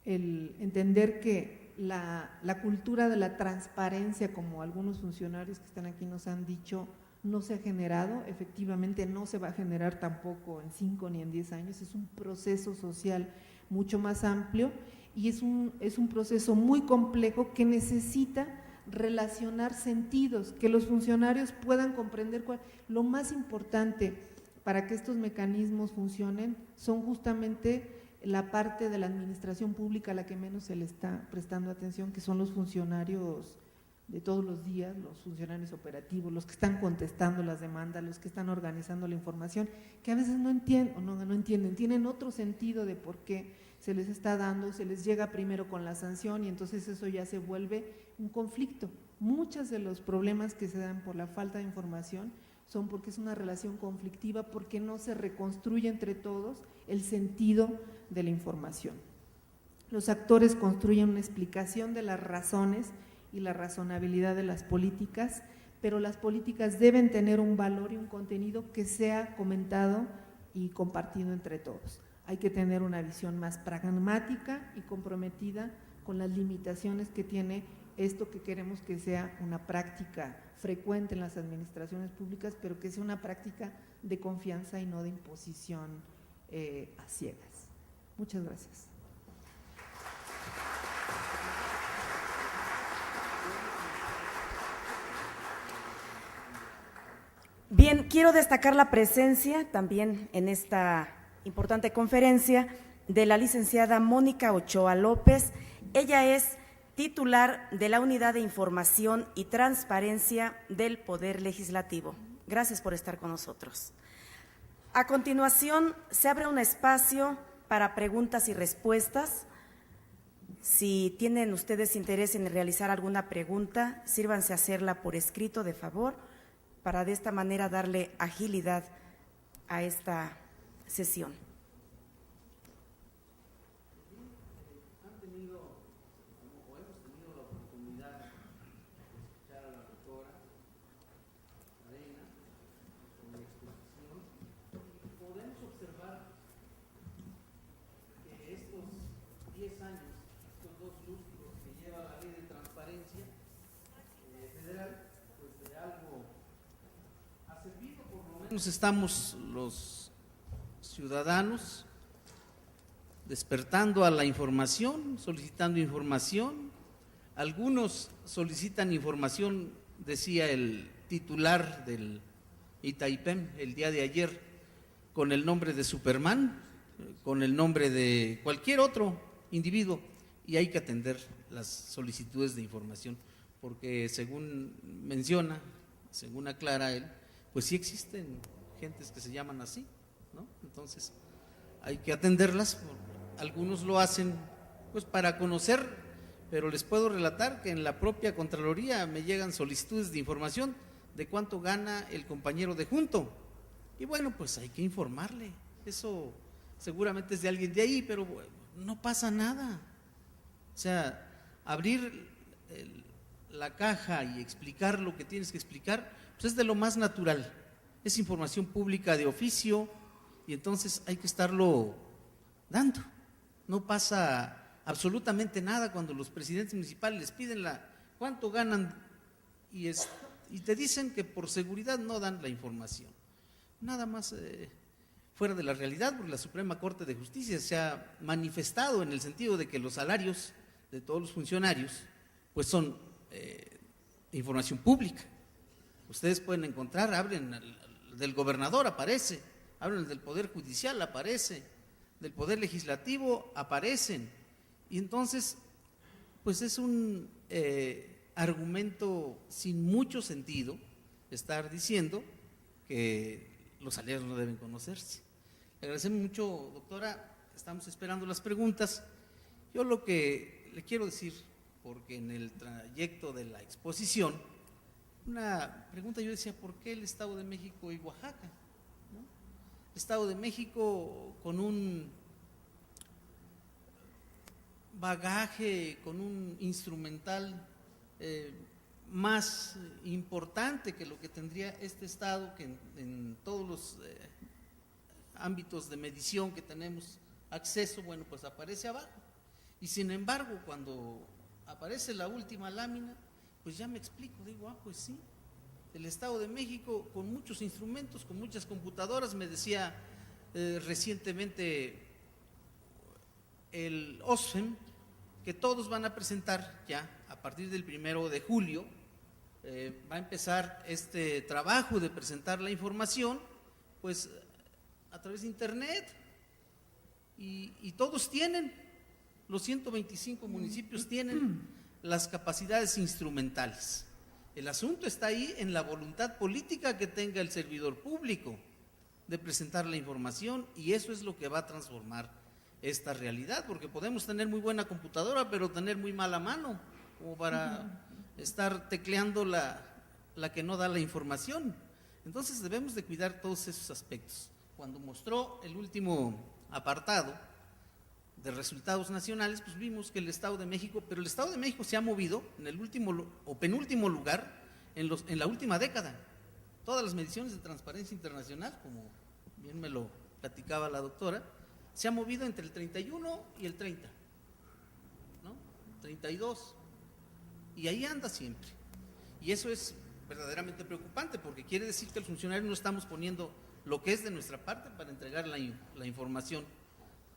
entender que la cultura de la transparencia, como algunos funcionarios que están aquí nos han dicho, no se ha generado, efectivamente no se va a generar tampoco en 5 ni en 10 años, es un proceso social mucho más amplio y es un proceso muy complejo que necesita relacionar sentidos, que los funcionarios puedan comprender lo más importante para que estos mecanismos funcionen son justamente la parte de la administración pública a la que menos se le está prestando atención, que son los funcionarios de todos los días, los funcionarios operativos, los que están contestando las demandas, los que están organizando la información, que a veces no entienden, tienen otro sentido de por qué se les está dando, se les llega primero con la sanción y entonces eso ya se vuelve un conflicto. Muchos de los problemas que se dan por la falta de información son porque es una relación conflictiva, porque no se reconstruye entre todos el sentido de la información. Los actores construyen una explicación de las razones y la razonabilidad de las políticas, pero las políticas deben tener un valor y un contenido que sea comentado y compartido entre todos. Hay que tener una visión más pragmática y comprometida con las limitaciones que tiene esto que queremos que sea una práctica frecuente en las administraciones públicas, pero que sea una práctica de confianza y no de imposición a ciegas. Muchas gracias. Bien, quiero destacar la presencia también en esta importante conferencia de la licenciada Mónica Ochoa López. Ella es titular de la Unidad de Información y Transparencia del Poder Legislativo. Gracias por estar con nosotros. A continuación, se abre un espacio para preguntas y respuestas. Si tienen ustedes interés en realizar alguna pregunta, sírvanse a hacerla por escrito, de favor, para de esta manera darle agilidad a esta sesión. Hemos tenido la oportunidad de escuchar a la doctora Cadena con la exposición. Podemos observar que estos 10 años, estos 2 lustros que lleva la ley de transparencia federal, pues de algo ha servido. Por lo menos estamos los ciudadanos despertando a la información, solicitando información. Algunos solicitan información, decía el titular del Itaipem el día de ayer, con el nombre de Superman, con el nombre de cualquier otro individuo, y hay que atender las solicitudes de información. porque según menciona, según aclara él, pues sí existen gentes que se llaman así, ¿no? Entonces hay que atenderlas. Algunos lo hacen pues para conocer, pero les puedo relatar que en la propia Contraloría me llegan solicitudes de información de cuánto gana el compañero de junto, y bueno, pues hay que informarle. Eso seguramente es de alguien de ahí, pero bueno, no pasa nada. O sea, abrir la caja y explicar lo que tienes que explicar, pues es de lo más natural. Es información pública de oficio y entonces hay que estarlo dando. No pasa absolutamente nada cuando los presidentes municipales les piden cuánto ganan y te dicen que por seguridad no dan la información. Nada más fuera de la realidad, porque la Suprema Corte de Justicia se ha manifestado en el sentido de que los salarios de todos los funcionarios pues son información pública. Ustedes pueden encontrar, abren del gobernador, aparece, abren el del Poder Judicial, aparece, del Poder Legislativo, aparecen, y entonces pues es un argumento sin mucho sentido estar diciendo que los salarios no deben conocerse. Le agradecemos mucho, doctora, estamos esperando las preguntas. Yo lo que le quiero decir, porque en el trayecto de la exposición, una pregunta yo decía, ¿por qué el Estado de México y Oaxaca? ¿No? El Estado de México con un bagaje, con un instrumental más importante que lo que tendría este Estado, que en todos los ámbitos de medición que tenemos acceso, bueno, pues aparece abajo. Y sin embargo, cuando aparece la última lámina, pues ya me explico, digo, pues sí, el Estado de México con muchos instrumentos, con muchas computadoras. Me decía recientemente el OSFEM que todos van a presentar ya a partir del 1 de julio, va a empezar este trabajo de presentar la información pues a través de internet, y todos tienen, los 125 municipios tienen las capacidades instrumentales. El asunto está ahí en la voluntad política que tenga el servidor público de presentar la información, y eso es lo que va a transformar esta realidad, porque podemos tener muy buena computadora pero tener muy mala mano como para estar tecleando la que no da la información. Entonces debemos de cuidar todos esos aspectos. Cuando mostró el último apartado de resultados nacionales, pues vimos que el Estado de México, pero el Estado de México se ha movido en el último o penúltimo lugar en la última década. Todas las mediciones de Transparencia Internacional, como bien me lo platicaba la doctora, se ha movido entre el 31 y el 30, ¿no? 32, y ahí anda siempre. Y eso es verdaderamente preocupante, porque quiere decir que el funcionario no estamos poniendo lo que es de nuestra parte para entregar la información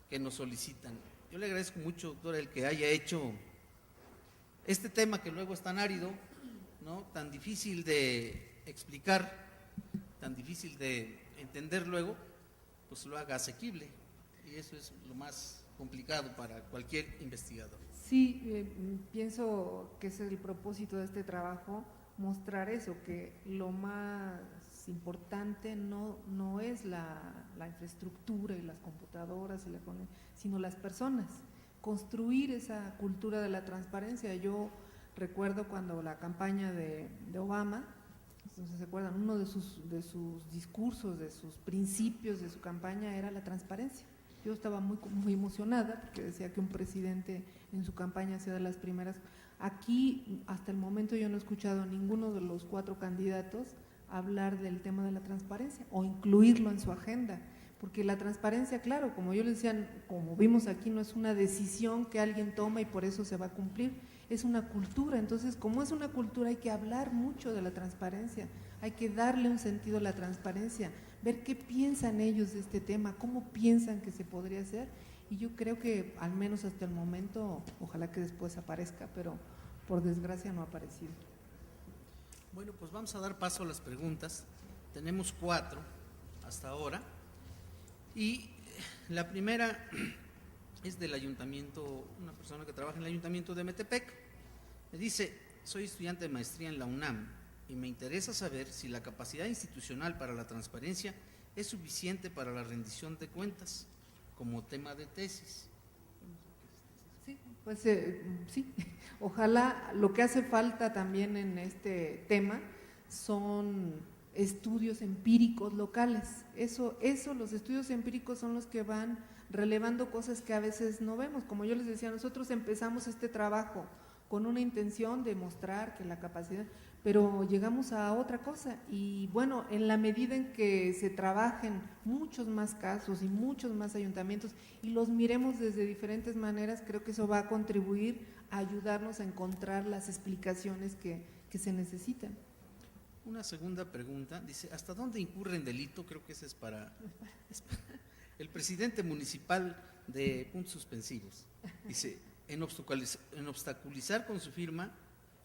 que nos solicitan. Yo le agradezco mucho, doctora, el que haya hecho este tema que luego es tan árido, ¿no? Tan difícil de explicar, tan difícil de entender luego, pues lo haga asequible, y eso es lo más complicado para cualquier investigador. Sí, pienso que ese es el propósito de este trabajo, mostrar eso, que lo más importante no es la infraestructura y las computadoras, sino las personas, construir esa cultura de la transparencia. Yo recuerdo cuando la campaña de Obama, no sé si se acuerdan, uno de sus discursos, de sus principios de su campaña era la transparencia. Yo estaba muy emocionada porque decía que un presidente en su campaña sea de las primeras. Aquí, hasta el momento, yo no he escuchado a ninguno de los 4 candidatos hablar del tema de la transparencia o incluirlo en su agenda, porque la transparencia, claro, como yo les decía, como vimos aquí, no es una decisión que alguien toma y por eso se va a cumplir, es una cultura. Entonces, como es una cultura, hay que hablar mucho de la transparencia, hay que darle un sentido a la transparencia, ver qué piensan ellos de este tema, cómo piensan que se podría hacer, y yo creo que al menos hasta el momento, ojalá que después aparezca, pero por desgracia no ha aparecido. Bueno, pues vamos a dar paso a las preguntas. Tenemos 4 hasta ahora, y la primera es del ayuntamiento, una persona que trabaja en el ayuntamiento de Metepec. Me dice, soy estudiante de maestría en la UNAM y me interesa saber si la capacidad institucional para la transparencia es suficiente para la rendición de cuentas como tema de tesis. Sí, pues sí, ojalá. Lo que hace falta también en este tema son estudios empíricos locales. Eso, los estudios empíricos son los que van relevando cosas que a veces no vemos. Como yo les decía, nosotros empezamos este trabajo con una intención de mostrar que la capacidad, pero llegamos a otra cosa. Y bueno, en la medida en que se trabajen muchos más casos y muchos más ayuntamientos y los miremos desde diferentes maneras, creo que eso va a contribuir a ayudarnos a encontrar las explicaciones que se necesitan. Una segunda pregunta, dice, ¿hasta dónde incurre en delito? Creo que ese es para el presidente municipal de puntos suspensivos. Dice, en obstaculizar con su firma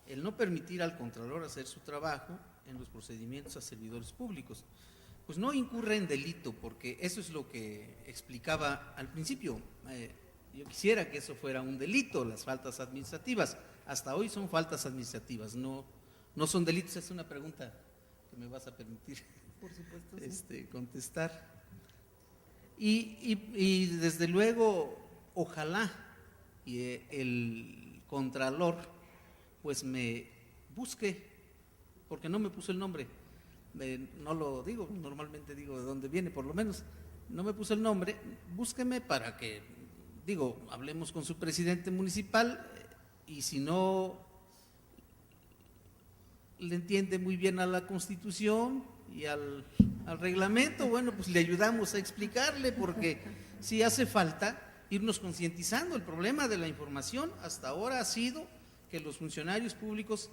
el no permitir al Contralor hacer su trabajo en los procedimientos a servidores públicos. Pues no incurre en delito, porque eso es lo que explicaba al principio. Yo quisiera que eso fuera un delito, las faltas administrativas. Hasta hoy son faltas administrativas, no son delitos. Es una pregunta que me vas a permitir, por supuesto, sí, contestar. Y desde luego, ojalá el Contralor pues me busque, porque no me puso el nombre, no lo digo, normalmente digo de dónde viene, por lo menos no me puso el nombre, búsqueme para que, hablemos con su presidente municipal, y si no le entiende muy bien a la Constitución y al reglamento, bueno, pues le ayudamos a explicarle, porque sí hace falta irnos concientizando. El problema de la información hasta ahora ha sido que los funcionarios públicos,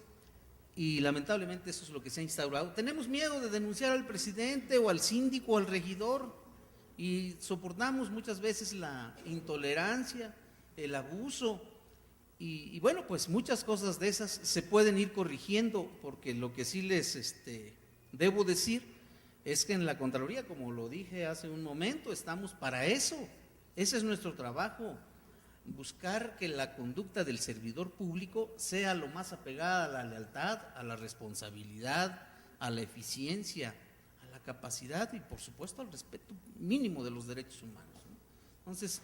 y lamentablemente eso es lo que se ha instaurado, tenemos miedo de denunciar al presidente o al síndico o al regidor, y soportamos muchas veces la intolerancia, el abuso, y bueno, pues muchas cosas de esas se pueden ir corrigiendo, porque lo que sí les debo decir es que en la Contraloría, como lo dije hace un momento, estamos para eso. Ese es nuestro trabajo, buscar que la conducta del servidor público sea lo más apegada a la lealtad, a la responsabilidad, a la eficiencia, a la capacidad y por supuesto al respeto mínimo de los derechos humanos, ¿no? Entonces,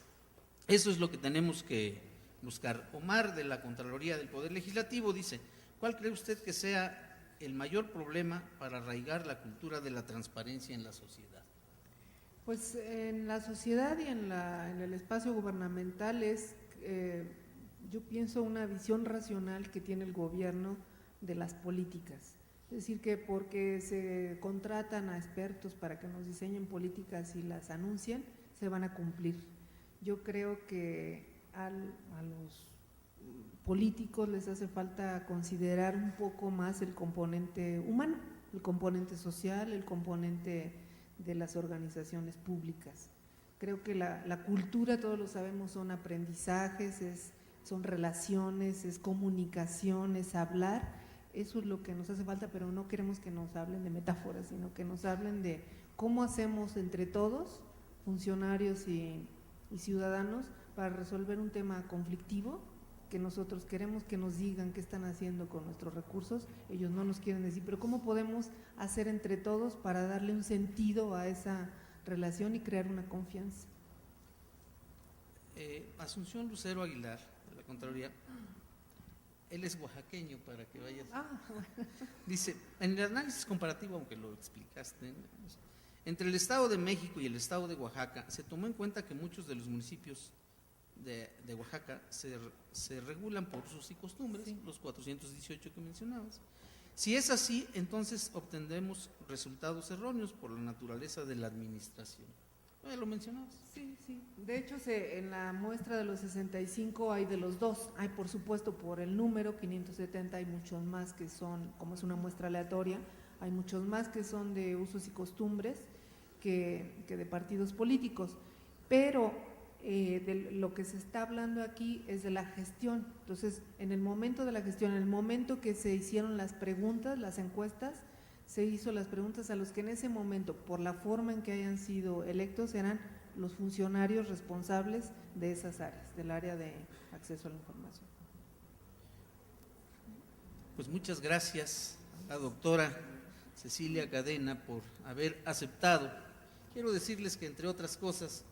eso es lo que tenemos que buscar. Omar, de la Contraloría del Poder Legislativo, dice, ¿cuál cree usted que sea el mayor problema para arraigar la cultura de la transparencia en la sociedad? Pues en la sociedad y en el espacio gubernamental es, yo pienso, una visión racional que tiene el gobierno de las políticas. Es decir, que porque se contratan a expertos para que nos diseñen políticas y las anuncien, se van a cumplir. Yo creo que a los políticos les hace falta considerar un poco más el componente humano, el componente social, el componente de las organizaciones públicas. Creo que la cultura, todos lo sabemos, son aprendizajes, son relaciones, es comunicación, es hablar. Eso es lo que nos hace falta, pero no queremos que nos hablen de metáforas, sino que nos hablen de cómo hacemos entre todos, funcionarios y ciudadanos, para resolver un tema conflictivo que nosotros queremos que nos digan qué están haciendo con nuestros recursos. Ellos no nos quieren decir, pero ¿cómo podemos hacer entre todos para darle un sentido a esa relación y crear una confianza? Asunción Lucero Aguilar, de la Contraloría, él es oaxaqueño, para que vayas. Dice, en el análisis comparativo, aunque lo explicaste, entre el Estado de México y el Estado de Oaxaca, se tomó en cuenta que muchos de los municipios de Oaxaca se regulan por usos y costumbres, sí, los 418 que mencionabas. Si es así, entonces obtendremos resultados erróneos por la naturaleza de la administración. ¿Lo mencionabas? Sí, sí. De hecho, en la muestra de los 65 hay de los dos. Hay, por supuesto, por el número, 570, hay muchos más que son, como es una muestra aleatoria, hay muchos más que son de usos y costumbres que de partidos políticos. Pero de lo que se está hablando aquí es de la gestión. Entonces, en el momento de la gestión, en el momento que se hicieron las preguntas, las encuestas, se hizo las preguntas a los que en ese momento, por la forma en que hayan sido electos, eran los funcionarios responsables de esas áreas, del área de acceso a la información. Pues muchas gracias a la doctora Cecilia Cadena por haber aceptado. Quiero decirles que, entre otras cosas,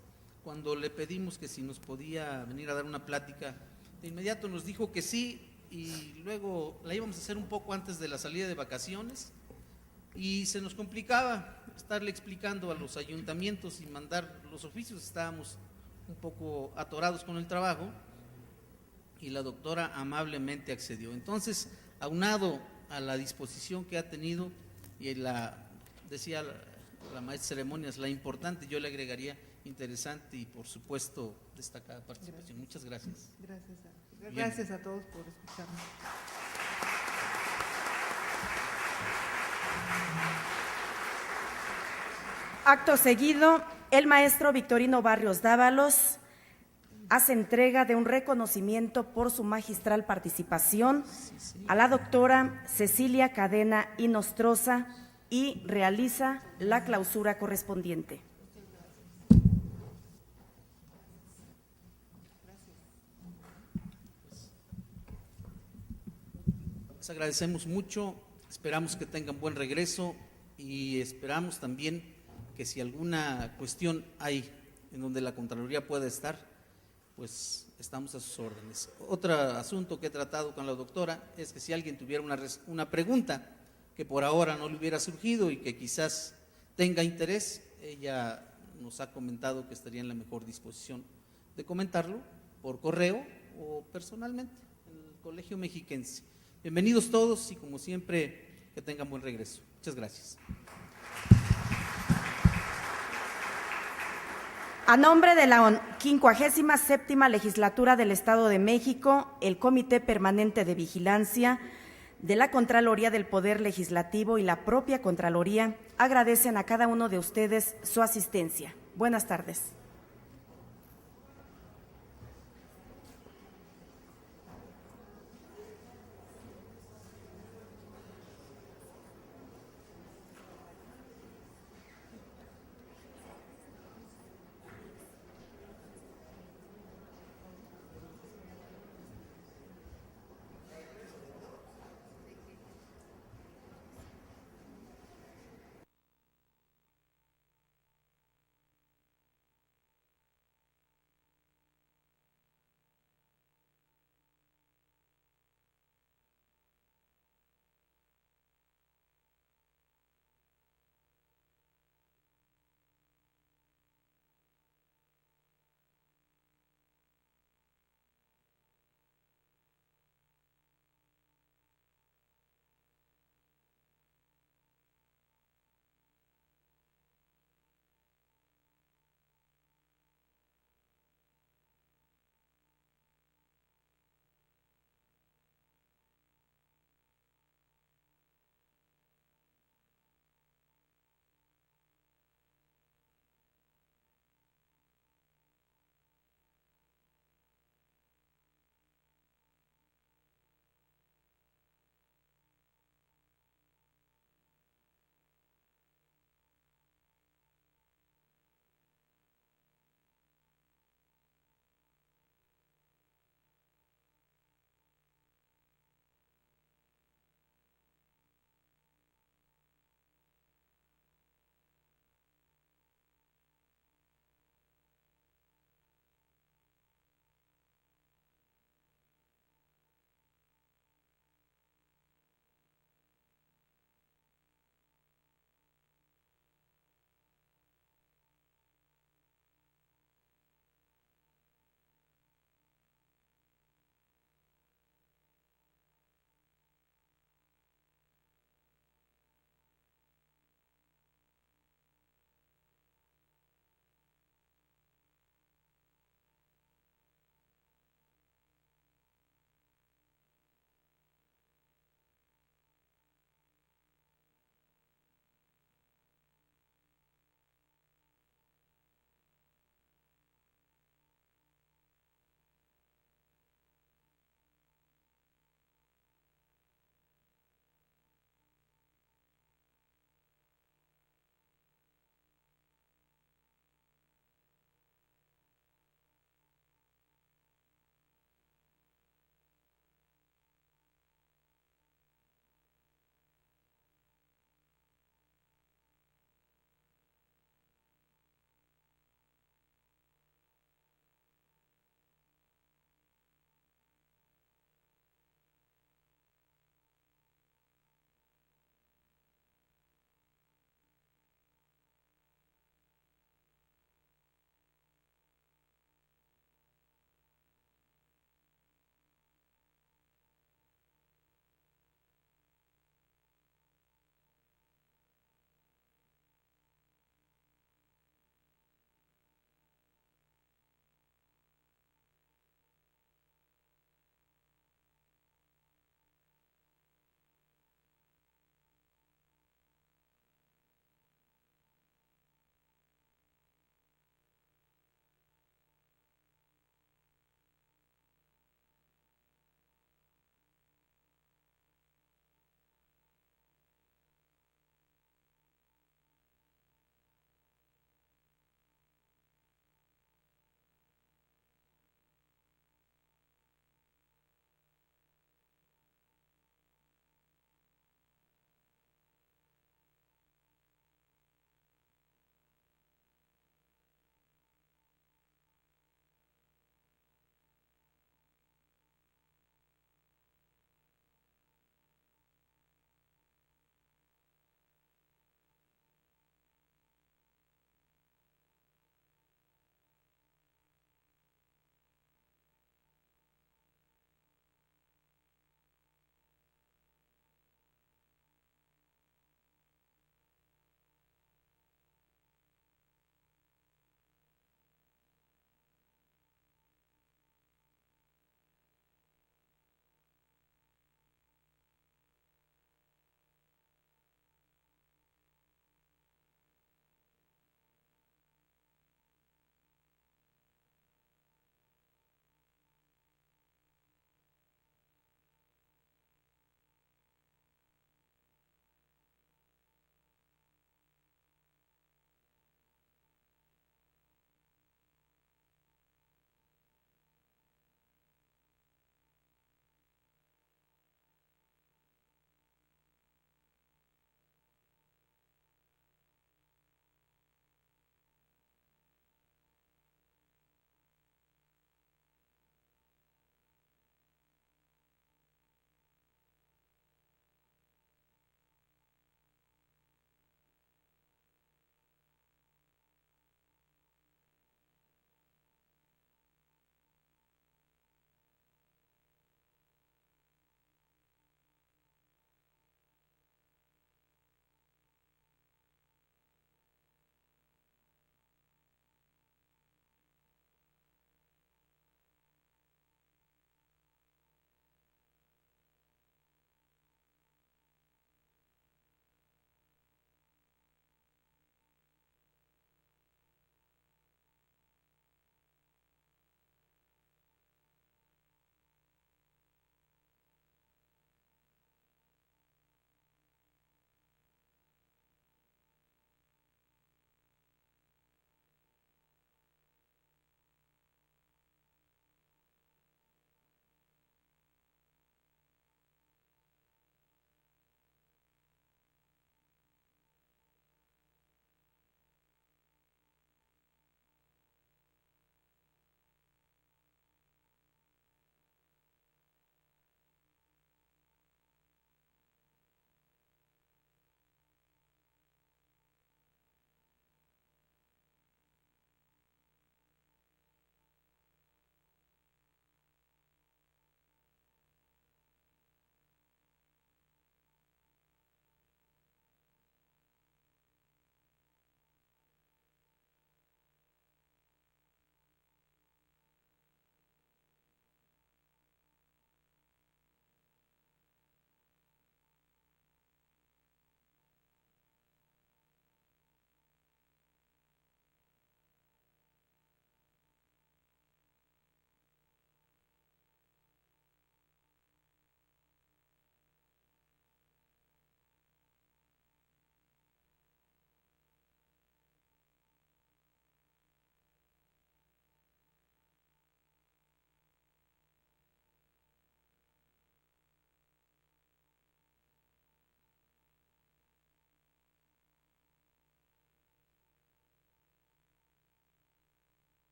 cuando le pedimos que si nos podía venir a dar una plática, de inmediato nos dijo que sí, y luego la íbamos a hacer un poco antes de la salida de vacaciones, y se nos complicaba estarle explicando a los ayuntamientos y mandar los oficios. Estábamos un poco atorados con el trabajo, y la doctora amablemente accedió. Entonces, aunado a la disposición que ha tenido, y decía la maestra de ceremonias, la importante, yo le agregaría interesante y por supuesto destacada participación. Muchas gracias. Gracias a todos por escucharnos. Acto seguido, el maestro Victorino Barrios Dávalos hace entrega de un reconocimiento por su magistral participación a la doctora Cecilia Cadena Inostroza y realiza la clausura correspondiente. Les agradecemos mucho, esperamos que tengan buen regreso y esperamos también que si alguna cuestión hay en donde la Contraloría pueda estar, pues estamos a sus órdenes. Otro asunto que he tratado con la doctora es que si alguien tuviera una pregunta que por ahora no le hubiera surgido y que quizás tenga interés, ella nos ha comentado que estaría en la mejor disposición de comentarlo por correo o personalmente en el Colegio Mexiquense. Bienvenidos todos y, como siempre, que tengan buen regreso. Muchas gracias. A nombre de la 57ª Legislatura del Estado de México, el Comité Permanente de Vigilancia de la Contraloría del Poder Legislativo y la propia Contraloría agradecen a cada uno de ustedes su asistencia. Buenas tardes.